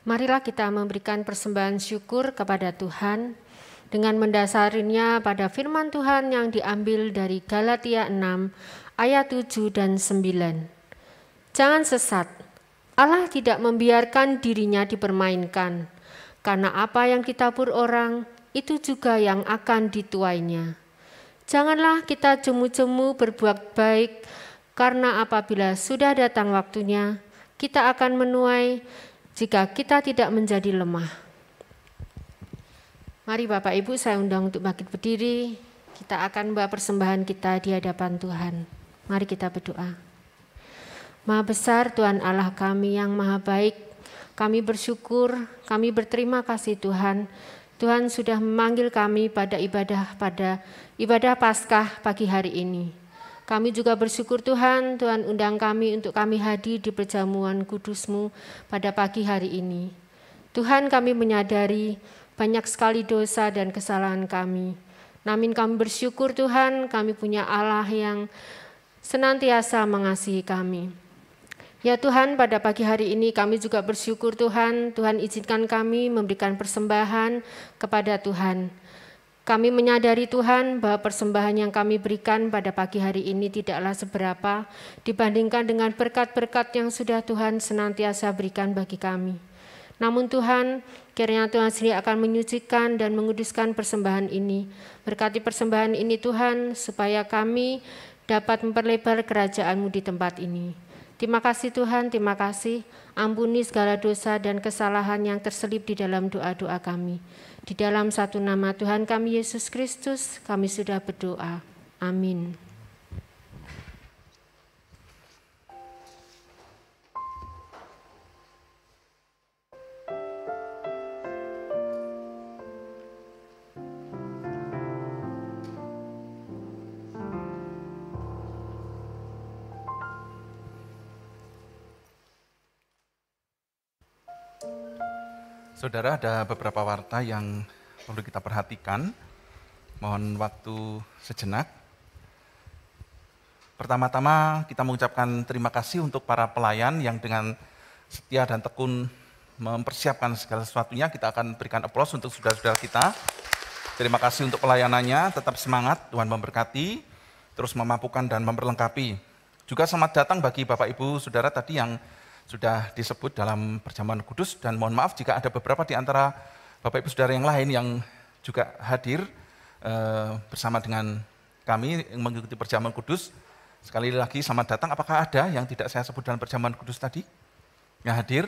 Marilah kita memberikan persembahan syukur kepada Tuhan dengan mendasarinya pada firman Tuhan yang diambil dari Galatia 6 ayat 7 dan 9. Jangan sesat, Allah tidak membiarkan dirinya dipermainkan, karena apa yang ditabur orang, itu juga yang akan dituainya. Janganlah kita jemu-jemu berbuat baik, karena apabila sudah datang waktunya, kita akan menuai jika kita tidak menjadi lemah. Mari Bapak Ibu saya undang untuk bangkit berdiri, kita akan membawa persembahan kita di hadapan Tuhan. Mari kita berdoa. Maha besar Tuhan Allah kami yang maha baik, kami bersyukur, kami berterima kasih Tuhan. Tuhan sudah memanggil kami pada ibadah Paskah pagi hari ini. Kami juga bersyukur Tuhan undang kami untuk kami hadir di perjamuan kudus-Mu pada pagi hari ini. Tuhan kami menyadari banyak sekali dosa dan kesalahan kami. Namun kami bersyukur Tuhan kami punya Allah yang senantiasa mengasihi kami. Ya Tuhan, pada pagi hari ini kami juga bersyukur Tuhan izinkan kami memberikan persembahan kepada Tuhan. Kami menyadari Tuhan bahwa persembahan yang kami berikan pada pagi hari ini tidaklah seberapa dibandingkan dengan berkat-berkat yang sudah Tuhan senantiasa berikan bagi kami. Namun Tuhan, kiranya Tuhan sendiri akan menyucikan dan menguduskan persembahan ini. Berkati persembahan ini Tuhan, supaya kami dapat memperlebar kerajaan-Mu di tempat ini. Terima kasih Tuhan, terima kasih. Ampuni segala dosa dan kesalahan yang terselip di dalam doa-doa kami. Di dalam satu nama Tuhan kami Yesus Kristus, kami sudah berdoa. Amin. Saudara, ada beberapa warta yang perlu kita perhatikan. Mohon waktu sejenak. Pertama-tama kita mengucapkan terima kasih untuk para pelayan yang dengan setia dan tekun mempersiapkan segala sesuatunya. Kita akan berikan aplaus untuk saudara-saudara kita. Terima kasih untuk pelayanannya, tetap semangat, Tuhan memberkati, terus memampukan dan memperlengkapi. Juga selamat datang bagi Bapak Ibu Saudara tadi yang sudah disebut dalam perjamuan kudus, dan mohon maaf jika ada beberapa di antara Bapak Ibu Saudara yang lain yang juga hadir bersama dengan kami yang mengikuti perjamuan kudus. Sekali lagi selamat datang. Apakah ada yang tidak saya sebut dalam perjamuan kudus tadi yang hadir?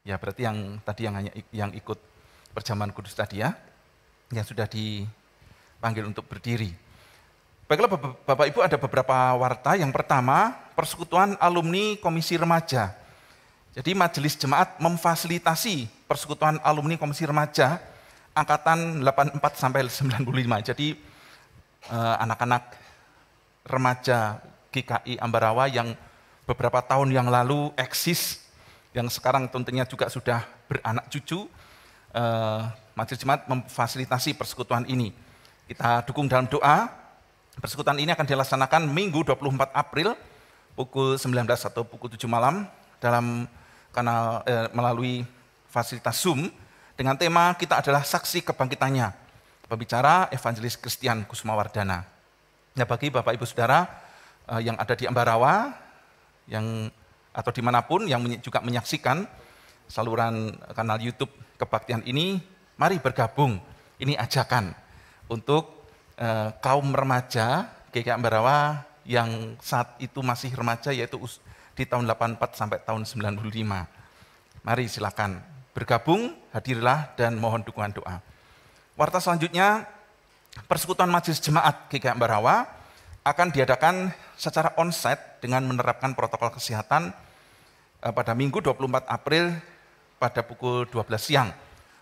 Ya berarti yang tadi yang ikut perjamuan kudus tadi ya, yang sudah dipanggil untuk berdiri. Baiklah Bapak Ibu, ada beberapa warta. Yang pertama, Persekutuan Alumni Komisi Remaja. Jadi Majelis Jemaat memfasilitasi Persekutuan Alumni Komisi Remaja angkatan 84 sampai 95. Jadi anak-anak remaja GKI Ambarawa yang beberapa tahun yang lalu eksis, yang sekarang tentunya juga sudah beranak cucu, Majelis Jemaat memfasilitasi persekutuan ini. Kita dukung dalam doa. Persekutuan ini akan dilaksanakan Minggu 24 April pukul 19 atau pukul 7 malam dalam kanal melalui fasilitas Zoom dengan tema kita adalah saksi kebangkitannya. Pembicara Evangelis Christian Kusumawardana. Nah, bagi Bapak Ibu Saudara yang ada di Ambarawa atau dimanapun yang juga menyaksikan saluran kanal YouTube kebaktian ini, mari bergabung. Ini ajakan untuk kaum remaja GKI Ambarawa yang saat itu masih remaja, yaitu di tahun 84 sampai tahun 95. Mari silakan bergabung, hadirlah dan mohon dukungan doa. Warta selanjutnya, Persekutuan Majelis Jemaat GKI Ambarawa akan diadakan secara onsite dengan menerapkan protokol kesehatan pada Minggu 24 April pada pukul 12 siang.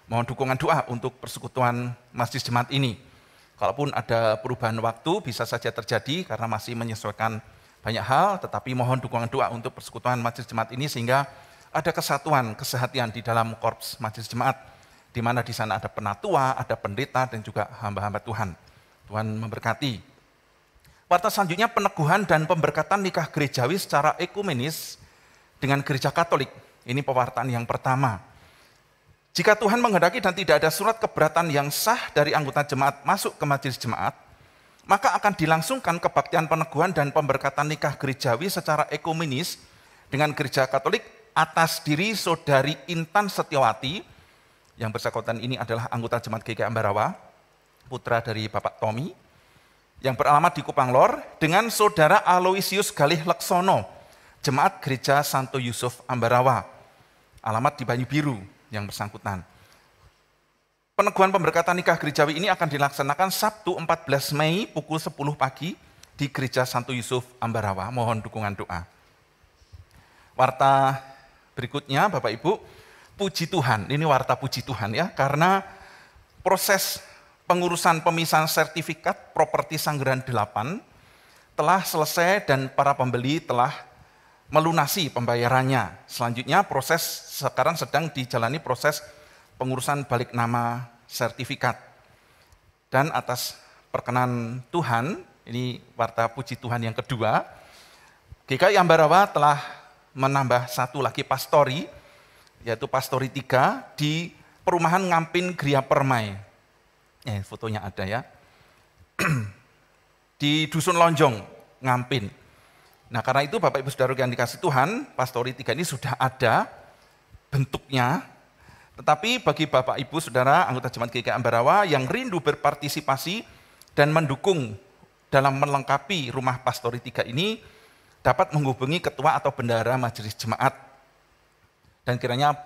Mohon dukungan doa untuk Persekutuan Majelis Jemaat ini. Kalaupun ada perubahan waktu bisa saja terjadi karena masih menyesuaikan banyak hal, tetapi mohon dukungan doa untuk Persekutuan Majelis Jemaat ini sehingga ada kesatuan, kesehatian di dalam korps Majelis Jemaat, di mana di sana ada penatua, ada pendeta dan juga hamba-hamba Tuhan. Tuhan memberkati. Warta selanjutnya, peneguhan dan pemberkatan nikah gerejawi secara ekumenis dengan gereja Katolik. Ini pewartaan yang pertama. Jika Tuhan menghendaki dan tidak ada surat keberatan yang sah dari anggota jemaat masuk ke majelis jemaat, maka akan dilangsungkan kebaktian peneguhan dan pemberkatan nikah gerejawi secara ekumenis dengan Gereja Katolik atas diri Saudari Intan Setiawati, yang bersangkutan ini adalah anggota jemaat GKI Ambarawa, putra dari Bapak Tommy, yang beralamat di Kupang Lor, dengan Saudara Aloysius Galih Leksono, jemaat Gereja Santo Yusuf Ambarawa, alamat di Banyu Biru yang bersangkutan. Peneguhan pemberkatan nikah gerejawi ini akan dilaksanakan Sabtu 14 Mei pukul 10 pagi di Gereja Santo Yusuf Ambarawa. Mohon dukungan doa. Warta berikutnya Bapak Ibu, puji Tuhan. Ini warta puji Tuhan ya, karena proses pengurusan pemisahan sertifikat properti Sanggeran 8 telah selesai dan para pembeli telah melunasi pembayarannya. Selanjutnya proses sekarang sedang dijalani proses pengurusan balik nama sertifikat. Dan atas perkenan Tuhan, ini warta puji Tuhan yang kedua, GKI Ambarawa telah menambah satu lagi pastori, yaitu pastori 3 di perumahan Ngampin Gria Permai. Fotonya ada ya. Di Dusun Lonjong, Ngampin. Nah karena itu Bapak Ibu Saudara yang dikasih Tuhan, pastori 3 ini sudah ada bentuknya. Tetapi bagi Bapak Ibu Saudara anggota jemaat GKI Ambarawa yang rindu berpartisipasi dan mendukung dalam melengkapi rumah pastori 3 ini, dapat menghubungi ketua atau bendahara majelis jemaat. Dan kiranya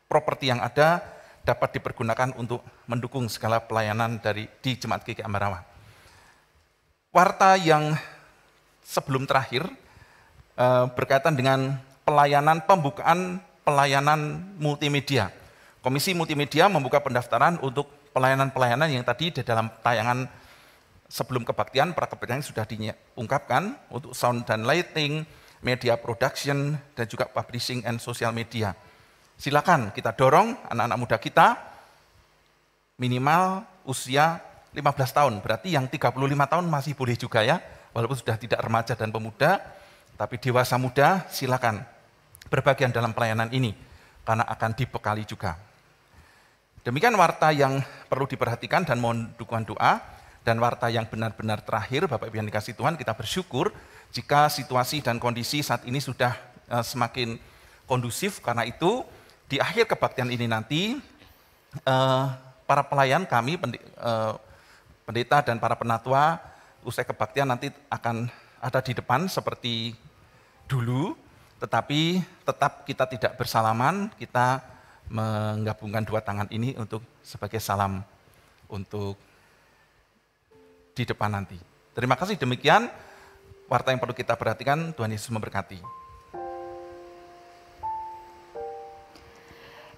properti yang ada dapat dipergunakan untuk mendukung segala pelayanan di jemaat GKI Ambarawa. Warta yang sebelum terakhir berkaitan dengan pelayanan pembukaan pelayanan multimedia. Komisi Multimedia membuka pendaftaran untuk pelayanan-pelayanan yang tadi di dalam tayangan sebelum kebaktian, prakebaktian sudah diungkapkan untuk sound dan lighting, media production, dan juga publishing and social media. Silakan kita dorong anak-anak muda kita minimal usia 15 tahun, berarti yang 35 tahun masih boleh juga ya, walaupun sudah tidak remaja dan pemuda, tapi dewasa muda silakan berbagian dalam pelayanan ini, karena akan dibekali juga. Demikian warta yang perlu diperhatikan dan mohon dukungan doa, dan warta yang benar-benar terakhir, Bapak Ibu yang dikasih Tuhan, kita bersyukur jika situasi dan kondisi saat ini sudah semakin kondusif, karena itu di akhir kebaktian ini nanti, para pelayan kami, pendeta dan para penatua, usai kebaktian nanti akan ada di depan seperti dulu, tetapi tetap kita tidak bersalaman, kita menggabungkan dua tangan ini untuk sebagai salam untuk di depan nanti. Terima kasih, demikian warta yang perlu kita perhatikan. Tuhan Yesus memberkati.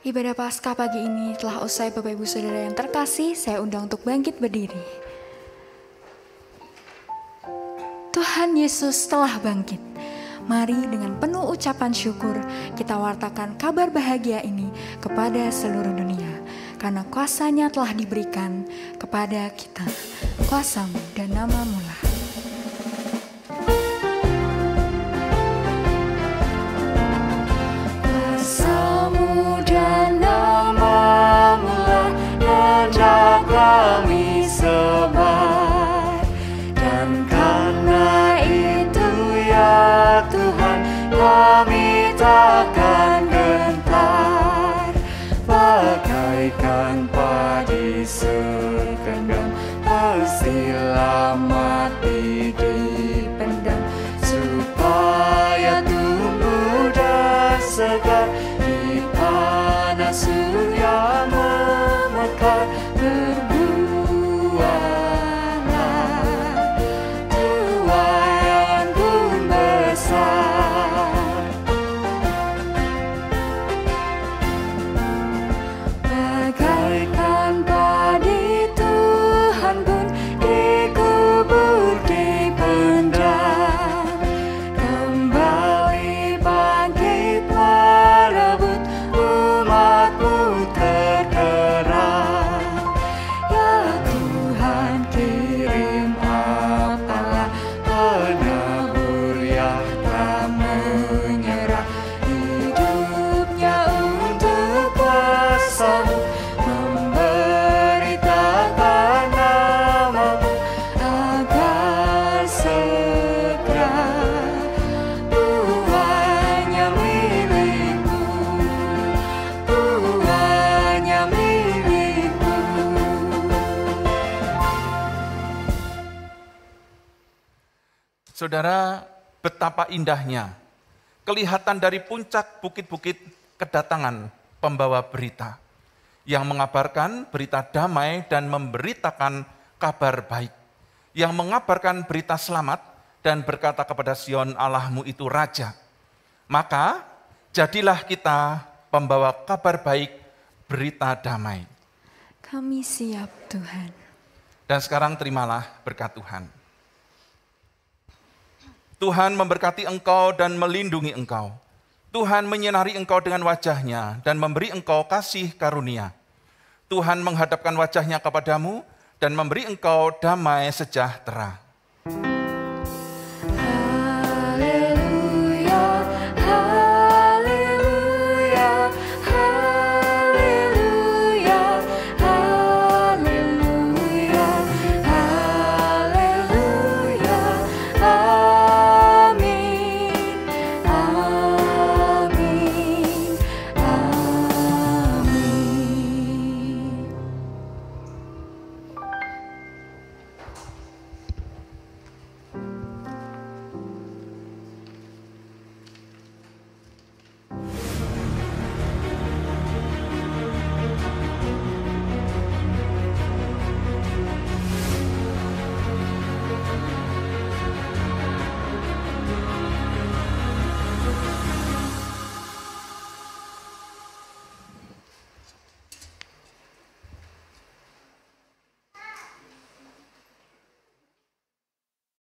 Ibadah Paskah pagi ini telah usai. Bapak Ibu Saudara yang terkasih, saya undang untuk bangkit berdiri. Tuhan Yesus telah bangkit. Mari dengan penuh ucapan syukur kita wartakan kabar bahagia ini kepada seluruh dunia. Karena kuasa-Nya telah diberikan kepada kita. Kuasa-Mu dan nama-Mu lah. Kuasa-Mu dan nama-Mu lah hendak kami sembah. Dan karena itu ya Tuhan, kami takkan gentar. Bagaikan padi segenggam, bersilah mati dipendam, supaya tumbuh dan segar di panas surya memekar. Berbuahlah tuai anggun besar, bagaikan padi Tuhan pun dikubur di Saudara, betapa indahnya kelihatan dari puncak bukit-bukit kedatangan pembawa berita yang mengabarkan berita damai dan memberitakan kabar baik, yang mengabarkan berita selamat dan berkata kepada Sion, Allahmu itu Raja. Maka jadilah kita pembawa kabar baik, berita damai. Kami siap, Tuhan. Dan sekarang terimalah berkat Tuhan. Tuhan memberkati engkau dan melindungi engkau. Tuhan menyinari engkau dengan wajah-Nya dan memberi engkau kasih karunia. Tuhan menghadapkan wajah-Nya kepadamu dan memberi engkau damai sejahtera.